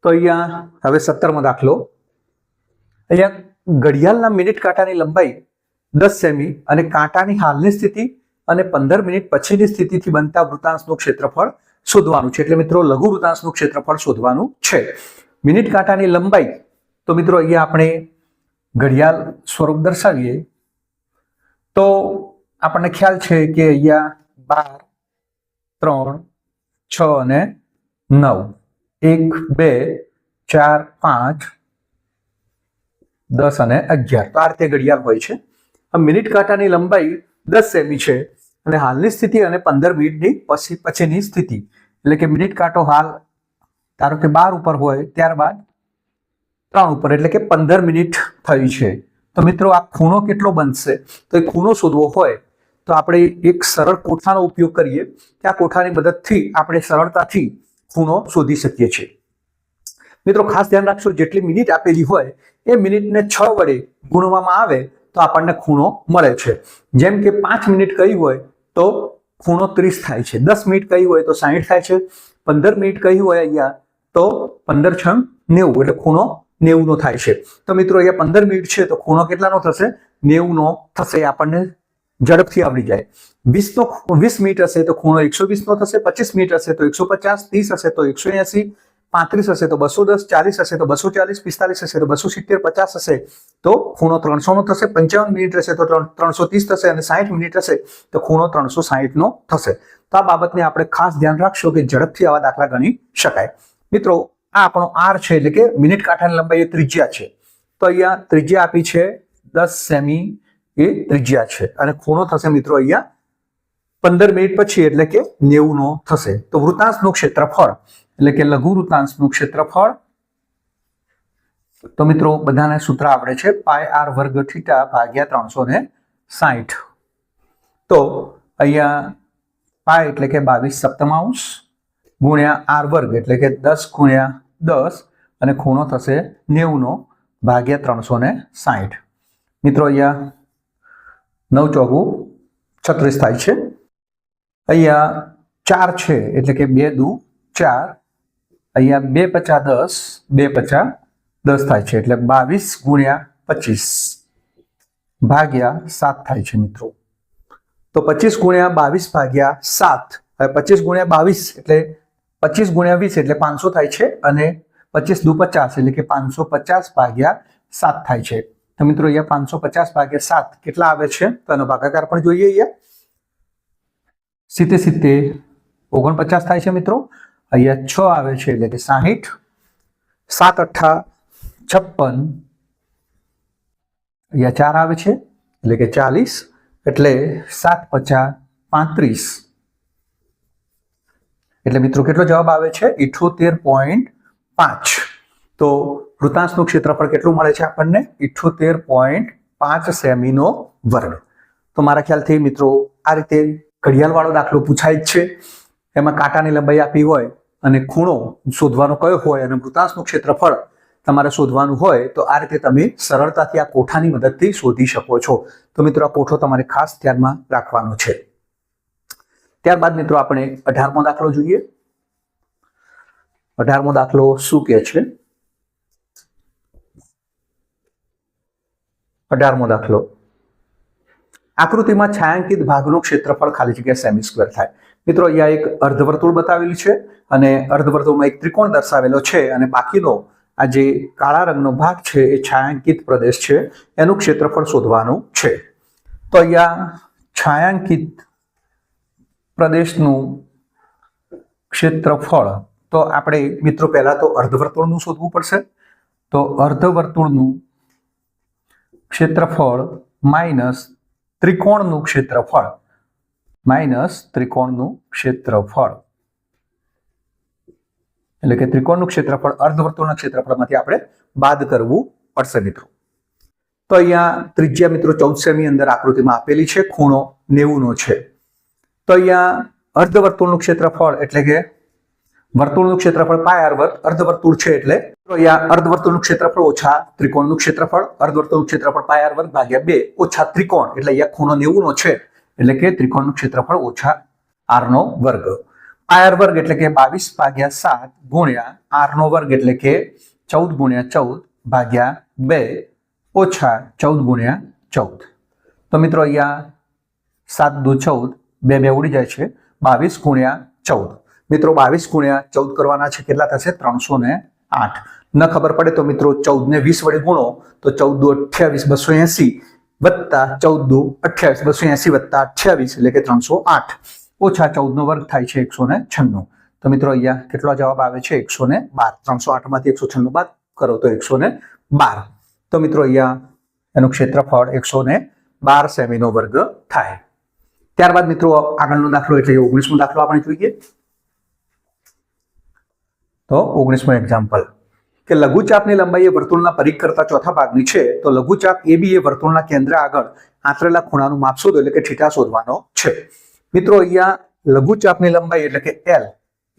તો અહીંયા હવે 17મો દાખલો. અહીંયા ઘડિયાળના મિનિટ કાંટાની લંબાઈ 10 સેમી અને કાંટાની હાલની સ્થિતિ અને 15 મિનિટ પછીની સ્થિતિથી બનતા વૃતાંશનું ક્ષેત્રફળ શોધવાનું છે. એટલે મિત્રો લઘુ વૃતાંશનું ક્ષેત્રફળ શોધવાનું છે. મિનિટ કાંટાની લંબાઈ, તો મિત્રો અહીંયા આપણે ઘડિયાળ સ્વરૂપ દર્શાવીએ તો આપણને ખ્યાલ છે કે અહીંયા 12, 3, 6 અને 9, 1, 2, 4, 5, 10 અને 11 તો આ રીતે ઘડિયાળ હોય છે. મિનિટ કાંટાની લંબાઈ 10 સેમી છે અને હાલની સ્થિતિ અને 15 મિનિટની પછીની સ્થિતિ, એટલે કે મિનિટ કાંટો હાલ ધારો કે 12 ઉપર હોય, ત્યારબાદ 3 ઉપર, એટલે કે 15 મિનિટ થઈ છે. તો મિત્રો આ ખૂણો કેટલો બનશે? તો એ ખૂણો શોધવો હોય તો આપણે એક સરળ કોઠાનો ઉપયોગ કરીએ કે આ કોઠાની મદદથી આપણે સરળતાથી ખૂણો શોધી શકીએ છીએ. મિત્રો ખાસ ધ્યાન રાખશો, જેટલી મિનિટ આપેલી હોય એ મિનિટને 6 વડે ગુણવામાં આવે તો આપણને ખૂણો મળે છે. જેમ કે 5 મિનિટ કહી હોય તો ખૂણો 30 થાય છે, 10 મિનિટ કહી હોય તો 60 થાય છે, 15 મિનિટ કહી હોય અહીંયા તો 15 × 90 એટલે ખૂણો 90 નો થાય છે. તો મિત્રો અહીંયા 15 મિનિટ છે તો ખૂણો કેટલાનો થશે? 90 નો થશે. આપણને ઝડપથી આવડી જાય. 20 મિનિટ હશે તો ખૂણો 120 નો થશે, 25 મિનિટ હશે તો 150, 30 હશે તો 180, 35 હશે તો 210, 40 હશે તો 240, 45 હશે તો 270, 50 હશે તો ખૂણો 300 નો થશે, 55 મિનિટ હશે તો 330 થશે અને 60 મિનિટ હશે તો ખૂણો 360 નો થશે. તો આ બાબતને આપણે ખાસ ધ્યાન રાખશો કે ઝડપથી આવા દાખલા ગણી શકાય. મિત્રો આ આપણો R છે, એટલે કે મિનિટ કાંટાની લંબાઈ એ ત્રિજ્યા છે. તો અહીંયા ત્રિજ્યા આપી છે 10 સેમી એ ત્રિજ્યા છે અને ખૂણો થશે મિત્રો અહીંયા 15 મિનિટ પછી, એટલે કે 90 નો થશે. તો વૃત્તાંશનું ક્ષેત્રફળ એટલે કે લઘુ વૃત્તાંશનું ક્ષેત્રફળ, તો મિત્રો બધાને સૂત્ર આવડે છે, πr² θ ભાગ્યા 360. તો અહીંયા પાય એટલે કે 22 સપ્તમાંશ ગુણ્યા r² એટલે કે 10 × 10 અને ખૂણો થશે 90 નો ભાગ્યા 360. મિત્રો અહીંયા 9 ચોગુ 36 થાય છે. અહીંયા 4 છે એટલે કે 2 દુ 4, અહીંયા 2 પચા 10, 2 પચા 10 થાય છે એટલે 22 × 25 ભાગ્યા 7 થાય છે મિત્રો. તો 25 × 22 ભાગ્યા 7, હવે 25 × 22 એટલે 25 × 20 એટલે 500 થાય છે અને 25 દુ 50 એટલે કે 550 ભાગ્યા 7 થાય છે. તો મિત્રો અહીંયા 550 ભાગ્યા 7 કેટલા આવે છે? તો એનો ભાગાકાર પણ જોઈએ. અહીંયા 70 49 થાય છે મિત્રો. અહીંયા 6 આવે છે એટલે કે 60, 7 × 8 56, અહીંયા 4 આવે છે એટલે કે 40, એટલે 7 × 5 35, એટલે મિત્રો કેટલો જવાબ આવે છે? 78.5. તો વૃત્તાંશનું ક્ષેત્રફળ કેટલું મળે છે આપણને? 78.5 સેમીનો વર્ગ. તો મારા ખ્યાલથી મિત્રો આ રીતે ઘડિયાળવાળો દાખલો પૂછાય જ છે. એમાં કાંટાની લંબાઈ આપી હોય અને ખૂણો શોધવાનો કયો હોય અને વૃત્તાંશનું ક્ષેત્રફળ તમારે શોધવાનું હોય તો આ રીતે તમે સરળતાથી આ કોઠાની મદદથી શોધી શકો છો. તો મિત્રો આ કોઠો તમારે ખાસ ધ્યાનમાં રાખવાનો છે. ત્યારબાદ મિત્રો આપણે 18મો દાખલો જોઈએ. 18મો દાખલો શું કહે છે? 18મો દાખલો, આકૃતિમાં છાयांકિત ભાગનું ક્ષેત્રફળ ખાલી જગ્યા સેમી સ્ક્વેર થાય. મિત્રો અહીંયા એક અર્ધવર્તુળ બતાવેલું છે અને અર્ધવર્તુળમાં એક ત્રિકોણ દર્શાવેલો છે અને બાકીનો આ જે કાળા રંગનો ભાગ છે એ છાयांકિત પ્રદેશ છે, એનું ક્ષેત્રફળ શોધવાનું છે. તો અહીંયા છાयांકિત પ્રદેશનું ક્ષેત્રફળ, તો આપણે મિત્રો પહેલા તો અર્ધવર્તુળનું શોધવું પડશે. તો અર્ધવર્તુળનું ક્ષેત્રફળ માઇનસ ત્રિકોણનું ક્ષેત્રફળ, એટલે કે ત્રિકોણનું ક્ષેત્રફળ અર્ધવર્તુળના ક્ષેત્રફળમાંથી આપણે બાદ કરવું પડશે મિત્રો. તો અહીંયા ત્રિજ્યા મિત્રો 14 સેમી અંદર આકૃતિમાં આપેલી છે, ખૂણો 90 નો છે. તો અહીંયા અર્ધવર્તુળનું ક્ષેત્રફળ એટલે કે વર્તુળનું ક્ષેત્રફળ πr², અર્ધવર્તુળ છે એટલે અહીંયા અર્ધવર્તુળનું ક્ષેત્રફળ ઓછા ત્રિકોણનું ક્ષેત્રફળ, અર્ધવર્તુળનું ક્ષેત્રફળ πr² ભાગ્યા 2 ઓછા ત્રિકોણ એટલે અહીંયા ખૂણો 90 નો છે એટલે કે ત્રિકોણનું ક્ષેત્રફળ ઓછા r². πr² એટલે કે 22 ભાગ્યા 7 ગુણ્યા r² એટલે કે 14 × 14 ભાગ્યા 2 ઓછા 14 × 14. તો મિત્રો અહીંયા 7 દુ 14, 2 2 ઉડી જાય છે, 22 × 14. મિત્રો 22 × 14 કરવાના છે, કેટલા થશે? 308. ન ખબર પડે તો મિત્રો 14 ને 20 વડે ગુણો તો 14 દુ 28, વત્તા 14 દુ 28, 280 વત્તા 28 એટલે કે 308 ઓછા 14 નો વર્ગ થાય છે 196. તો મિત્રો અહીંયા કેટલો જવાબ આવે છે 112. 308 માંથી 196 બાદ કરો તો 112. તો મિત્રો અહીંયા એનું ક્ષેત્રફળ 112 સેમીનો વર્ગ થાય. ત્યારબાદ મિત્રો આગળનો દાખલો એટલે 19મો દાખલો આપણે જોઈએ. તો 19મો એક્ઝામ્પલ કે લઘુચાપની લંબાઈ એ વર્તુળના પરિઘ કરતા ચોથા ભાગની છે તો લઘુચાપ AB એ વર્તુળના કેન્દ્ર આગળ આંતરેલા ખૂણાનું માપ શોધો એટલે કે થીટા શોધવાનો છે. મિત્રો અહીંયા લઘુચાપની લંબાઈ એટલે કે L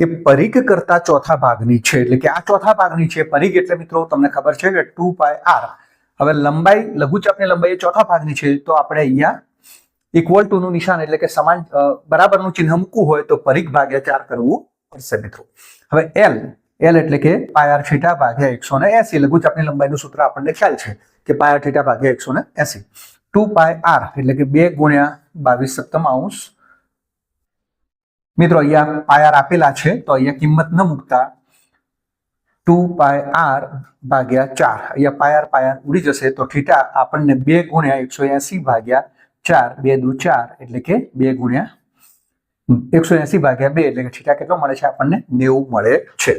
એ પરિઘ કરતા ચોથા ભાગની છે એટલે કે આ ચોથા ભાગની છે. પરિઘ એટલે મિત્રો તમને ખબર છે કે 2πr. હવે લંબાઈ લઘુચાપની લંબાઈ એ ચોથા ભાગની છે તો આપણે અહીંયા ઇક્વલ ટુ નું નિશાન એટલે કે સમાન બરાબરનું ચિહ્ન મૂકવું હોય તો પરિઘ ભાગ્યા 4 કરવું પડશે મિત્રો. હવે L એટલે કે પાયર થીટા ભાગ્યા 180. લઘુચાપની લંબાઈનું સૂત્ર આપણને ખ્યાલ છે કે પાયર થીટા ભાગ્યા 180. 2πr એટલે કે 2 ગુણ્યા 22 સપ્તમાંશ. મિત્રો અહીંયા પાયર આપેલા છે તો અહીંયા કિંમત ન મૂકતા 2πr ભાગ્યા 4. અહીંયા પાયર ઉડી જશે તો થીટા આપણને 2 ગુણ્યા 180 ભાગ્યા 4 2 દુ 4 એટલે કે 2 ગુણ્યા 180 ભાગ્યા 2 એટલે કે થીટા કેટલો મળે છે આપણને 90 મળે છે.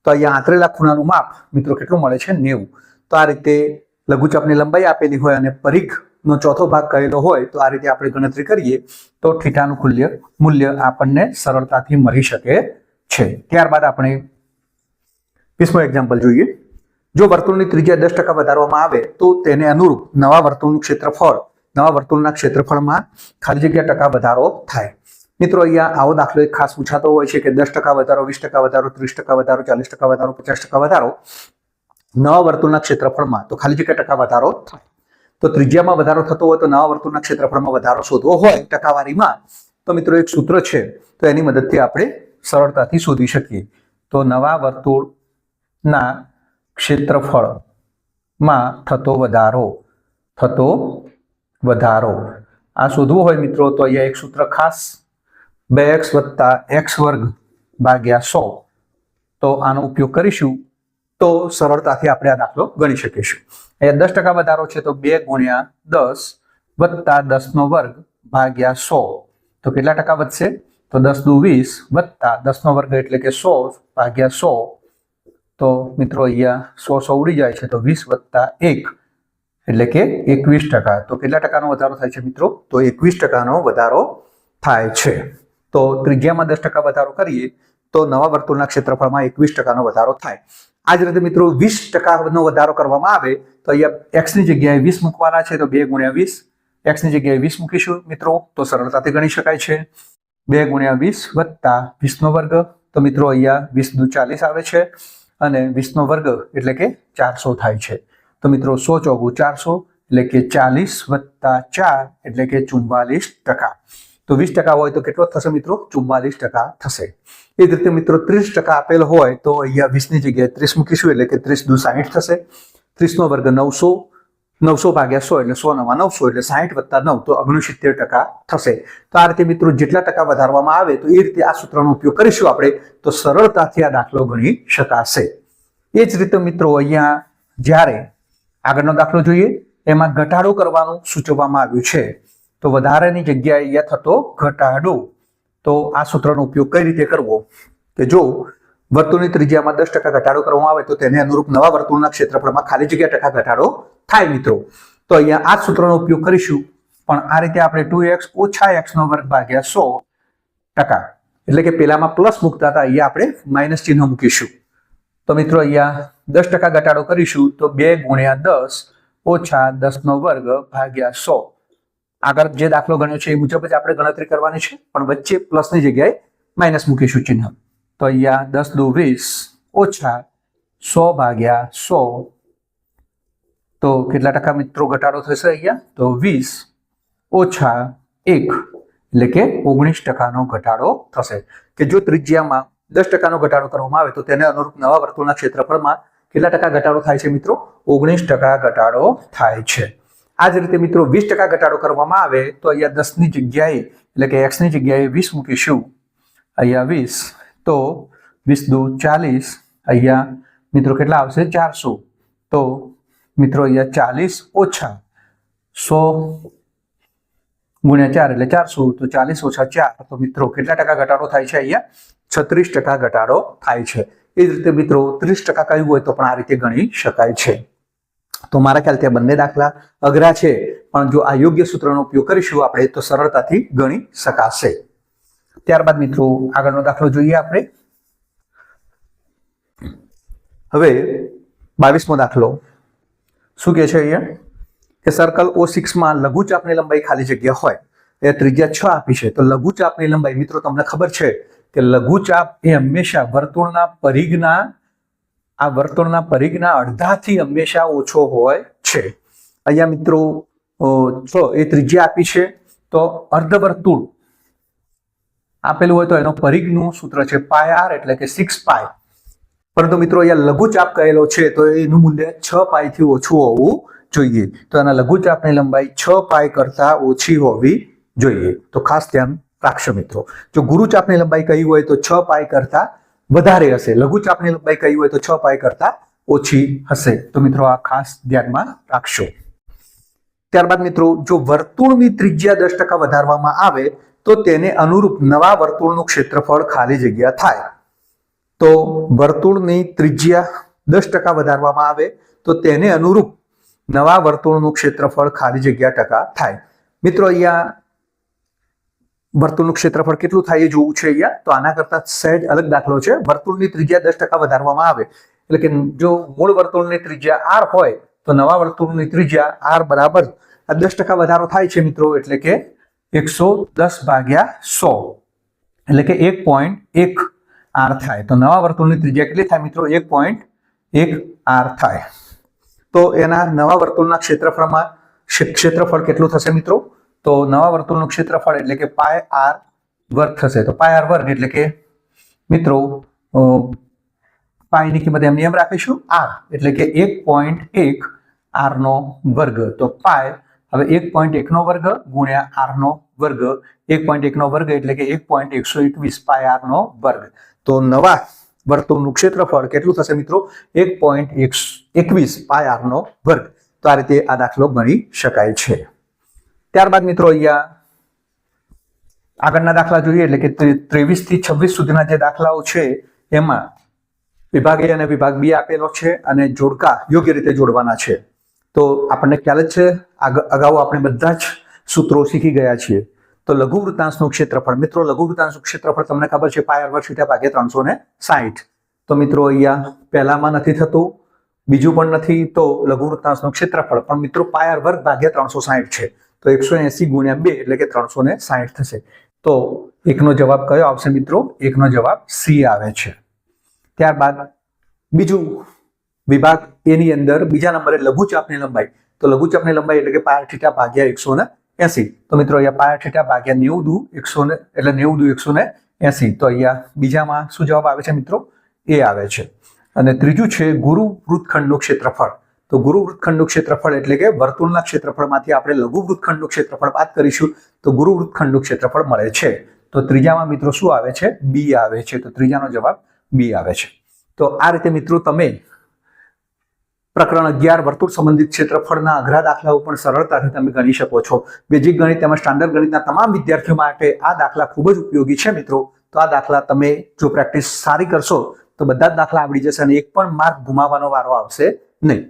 તો અહીંયા આંતરેલા ખૂણાનું માપ મિત્રો કેટલું મળે છે 90. તો આ રીતે લઘુચાપની લંબાઈ આપેલી હોય અને પરિઘનો ચોથો ભાગ કરેલો હોય તો આ રીતે આપણે ગણતરી કરીએ તો થીટાનું મૂલ્ય આપણને સરળતાથી મળી શકે છે. ત્યારબાદ આપણે 20મો એક્ઝામ્પલ જોઈએ. જો વર્તુળની ત્રિજ્યા 10% વધારવામાં આવે તો તેને અનુરૂપ નવા વર્તુળના ક્ષેત્રફળમાં ખાલી જગ્યા ટકા વધારો થાય. મિત્રો અહીંયા આવો દાખલો એક ખાસ પૂછાતો હોય છે કે 10% વધારો, 20% વધારો, 30% વધારો, 40% વધારો, 50% વધારો નવા વર્તુળના ક્ષેત્રફળમાં તો ખાલી જગ્યા ટકા વધારો થાય. તો ત્રિજ્યામાં વધારો થતો હોય તો નવા વર્તુળના ક્ષેત્રફળમાં વધારો શોધવો હોય ટકાવારીમાં તો મિત્રો એક સૂત્ર છે તો એની મદદથી આપણે સરળતાથી શોધી શકીએ. તો નવા વર્તુળના ક્ષેત્રફળમાં થતો વધારો આ શોધવું હોય મિત્રો તો અહીંયા એક સૂત્ર ખાસ 2x વત્તા x વર્ગ ભાગ્યા 100. તો આનો ઉપયોગ કરીશું તો સરળતાથી આપણે આ દાખલો ગણી શકીશું. અહીંયા 10% વધારો છે તો 2 ગુણ્યા 10 વત્તા 10 નો વર્ગ ભાગ્યા 100. તો કેટલા ટકા વધશે તો 10 દુ 20 વત્તા 10 નો વર્ગ એટલે કે 100 ભાગ્યા 100. તો મિત્રો અહીંયા 100 ઉડી જાય છે તો 20 વત્તા 1 એટલે કે 21%. તો કેટલા ટકાનો વધારો થાય છે મિત્રો તો 21%નો વધારો થાય છે. તો ત્રિજ્યામાં 10% વધારો કરીએ તો નવા વર્તુળના ક્ષેત્રફળમાં 21%નો વધારો થાય. આ જ રીતે મિત્રો 20%નો વધારો કરવામાં આવે તો અહીંયા x ની જગ્યાએ 20 મૂકવાના છે તો 2 ગુણ્યા 20. x ની જગ્યાએ 20 મૂકીશું મિત્રો તો સરળતાથી ગણી શકાય છે. 2 ગુણ્યા 20 વત્તા 20 નો વર્ગ. તો મિત્રો અહીંયા 20 દુ 40 આવે છે અને 20 નો વર્ગ એટલે કે 400 થાય છે. તો મિત્રો 100 ચોગુ 400 એટલે કે 40 વત્તા 4 એટલે કે 44%. તો 20% હોય તો કેટલો થશે મિત્રો 44% થશે. એ જ રીતે મિત્રો 30% આપેલ હોય તો અહીંયા 20 ની જગ્યાએ 30 મૂકીશું એટલે કે 30 દુ 60 થશે. 30 નો વર્ગ 900 900 ભાગ્યા 100 એટલે 100 નવા 900 એટલે 60 વત્તા 9 તો 69% થશે. તો આ રીતે મિત્રો જેટલા ટકા વધારવામાં આવે તો એ રીતે આ સૂત્રનો ઉપયોગ કરીશું આપણે તો સરળતાથી આ દાખલો ગણી શકાશે. એ જ રીતે મિત્રો અહીંયા જ્યારે આગળનો દાખલો જોઈએ એમાં ઘટાડો કરવાનું સૂચવવામાં આવ્યું છે તો વધારાની જગ્યાએ અહીંયા થતો ઘટાડો. તો આ સૂત્રનો ઉપયોગ કઈ રીતે કરવો કે જો વર્તુળની ત્રિજ્યામાં 10% ઘટાડો કરવામાં આવે તો તેને અનુરૂપ નવા વર્તુળના ક્ષેત્રફળમાં ખાલી જગ્યા ટકા ઘટાડો થાય મિત્રો. તો અહીંયા આ સૂત્રનો ઉપયોગ કરીશું પણ આ રીતે આપણે 2x ઓછા x નો વર્ગ ભાગ્યા 100% એટલે કે પેલામાં પ્લસ મૂકતા હતા અહીંયા આપણે માઇનસ ચિહ્ન મૂકીશું. તો મિત્રો અહીંયા 10% ઘટાડો કરીશું તો 2 ગુણ્યા 10 ઓછા 10 નો વર્ગ ભાગ્યા 100. આગળ જે દાખલો ગણ્યો છે એ મુજબ જ આપણે ગણતરી કરવાની છે પણ વચ્ચે પ્લસની જગ્યાએ માઇનસ મૂકીશું ચિહ્ન. તો અહીંયા 10 દુ 20 ઓછા 100 ભાગ્યા 100. તો કેટલા ટકા મિત્રો ઘટાડો થશે અહીંયા તો 20 ઓછા 1 એટલે કે 19%નો ઘટાડો થશે. કે જો ત્રિજ્યામાં 10%નો ઘટાડો કરવામાં આવે તો તેને અનુરૂપ નવા વર્તુળના ક્ષેત્રફળમાં કેટલા ટકા ઘટાડો થાય છે મિત્રો 19% ઘટાડો થાય છે. આ જ રીતે મિત્રો 20% ઘટાડો કરવામાં આવે તો અહીંયા 10 ની જગ્યાએ એટલે કે x ની જગ્યાએ 20 મૂકીશું. અહીંયા 20 તો 20 દુ 40 અહીંયા મિત્રો કેટલા આવશે 400. તો મિત્રો અહીંયા 40 ઓછા 100 ગુણ્યા 4 એટલે 400, તો 40 ઓછા 4, તો મિત્રો કેટલા ટકા ઘટાડો થાય છે? અહીંયા 36% ઘટાડો થાય છે. એ જ રીતે મિત્રો 30% કહ્યું હોય તો પણ આ રીતે ગણી શકાય છે. તો મારા ખ્યાલથી આ બંને દાખલા અઘરા છે, પણ જો આ યોગ્ય સૂત્રનો ઉપયોગ કરીશું આપણે તો સરળતાથી ગણી શકાશે. ત્યારબાદ મિત્રો આગળનો દાખલો જોઈએ આપણે. હવે 22મો દાખલો શું કહે છે અહીંયા કે સર્કલ O6 માં લઘુચાપની લંબાઈ ખાલી જગ્યા હોય, એ ત્રિજ્યા 6 આપી છે. તો લઘુચાપની લંબાઈ મિત્રો તમને ખબર છે કે લઘુચાપ એ હંમેશા વર્તુળના પરિઘના અડધાથી હંમેશા ઓછો હોય છે. અહીંયા મિત્રો 6 એ ત્રિજ્યા આપી છે, તો અર્ધવર્તુળ આપેલું હોય તો એનો પરિઘનું સૂત્ર છે πr એટલે કે 6 પાઈ. પરંતુ મિત્રો અહીંયા લઘુચાપ કહેલો છે તો એનું મૂલ્ય 6 પાઈ થી ઓછું હોવું જોઈએ. તો એના લઘુચાપની લંબાઈ 6 પાઈ કરતા ઓછી હોવી જોઈએ. તો ખાસ ધ્યાન રાખશો મિત્રો. જો ગુરુચાપની લંબાઈ કહી હોય તો 6 પાઈ કરતા વધારે હશે, લઘુચાપની લંબાઈ કહી હોય તો 6 પાઈ કરતા ઓછી હશે. તો મિત્રો આ ખાસ ધ્યાનમાં રાખશો. ત્યારબાદ મિત્રો જો વર્તુળની ત્રિજ્યા 10% વધારવામાં આવે તો તેને અનુરૂપ નવા વર્તુળનું ક્ષેત્રફળ ખાલી જગ્યા થાય. તો વર્તુળની ત્રિજ્યા 10% વધારવામાં આવે તો તેને અનુરૂપ નવા વર્તુળનું ક્ષેત્રફળ ખાલી જગ્યા ટકા થાય. મિત્રો અહીંયા વર્તુળનું ક્ષેત્રફળ કેટલું થાય એ જોવું છે અહીંયા. તો આના કરતા સહેજ અલગ દાખલો છે. વર્તુળની ત્રિજ્યા 10% વધારવામાં આવે એટલે કે જો મૂળ વર્તુળની ત્રિજ્યા r હોય તો નવા વર્તુળની ત્રિજ્યા r બરાબર 10% વધારો થાય છે મિત્રો, એટલે કે 110/100 એટલે કે 1.1 r થાય. તો નવા વર્તુળની ત્રિજ્યા કેટલી થાય મિત્રો? 1.1 r થાય. તો એના નવા વર્તુળના ક્ષેત્રફળ કેટલું થશે મિત્રો? તો નવા વર્તુળનું ક્ષેત્રફળ એટલે કે πr² થશે. તો πr² એટલે કે મિત્રો પાઈની કિંમત એમની એમ રાખીશું r એટલે કે 1.1 r નો વર્ગ. તો પાઈ હવે 1.1 નો વર્ગ ગુણ્યા r નો વર્ગ, 1.1 નો વર્ગ એટલે કે 1.121 પાઈ r નો વર્ગ. તો નવા વર્તુળનું ક્ષેત્રફળ કેટલું થશે મિત્રો? 1.121 પાઈ r નો વર્ગ. તો આ રીતે આ દાખલો ગણી શકાય છે. ત્યારબાદ મિત્રો અહીંયા આગળના દાખલા જોઈએ એટલે કે 23 થી 26 સુધીના જે દાખલાઓ છે એમાં વિભાગ A અને વિભાગ B આપેલો છે અને જોડકા યોગ્ય રીતે જોડવાના છે. તો આપણને ખ્યાલ જ છે, અગાઉ આપણે બધા જ સૂત્રો શીખી ગયા છીએ. તો લઘુવૃત્તાંશનું ક્ષેત્રફળ મિત્રો, લઘુવૃત્તાંશનું ક્ષેત્રફળ તમને ખબર છે πr² θ ભાગ્યા 360. તો મિત્રો અહીંયા પહેલામાં નથી થતું, બીજું પણ નથી, તો લઘુવૃત્તાંશનું ક્ષેત્રફળ પણ મિત્રો πr² ભાગ્યા 360 છે. તો 180 ગુણ્યા 2 એટલે કે 360 થશે. તો એકનો જવાબ કયો આવશે મિત્રો? એકનો જવાબ C આવે છે. ત્યારબાદ બીજું વિભાગ A ની અંદર બીજા નંબરે લઘુચાપની લંબાઈ. તો લઘુચાપની લંબાઈ એટલે કે πr θ ભાગ્યા 180. તો મિત્રો અહીંયા πr θ ભાગ્યા 90 દુ 100 એટલે 90 દુ 180. તો અહીંયા બીજામાં શું જવાબ આવે છે મિત્રો? A આવે છે. અને ત્રીજું છે ગુરુ વૃત્તખંડનું ક્ષેત્રફળ. તો ગુરુ વૃત્તખંડનું ક્ષેત્રફળ એટલે કે વર્તુળના ક્ષેત્રફળમાંથી આપણે લઘુ વૃત્તખંડનું ક્ષેત્રફળ બાદ કરીશું તો ગુરુ વૃત્તખંડનું ક્ષેત્રફળ મળે છે. તો ત્રીજામાં મિત્રો શું આવે છે? B આવે છે. તો ત્રીજાનો જવાબ B આવે છે. તો આ રીતે મિત્રો તમે પ્રકરણ 11 વર્તુળ સંબંધિત ક્ષેત્રફળના અઘરા દાખલાઓ પણ સરળતાથી તમે ગણી શકો છો. બેઝિક ગણિત તેમજ સ્ટાન્ડર્ડ ગણિતના તમામ વિદ્યાર્થીઓ માટે આ દાખલા ખૂબ જ ઉપયોગી છે મિત્રો. તો આ દાખલા તમે જો પ્રેક્ટિસ સારી કરશો તો બધા જ દાખલા આવડી જશે અને એક પણ માર્ક ગુમાવવાનો વારો આવશે નહીં.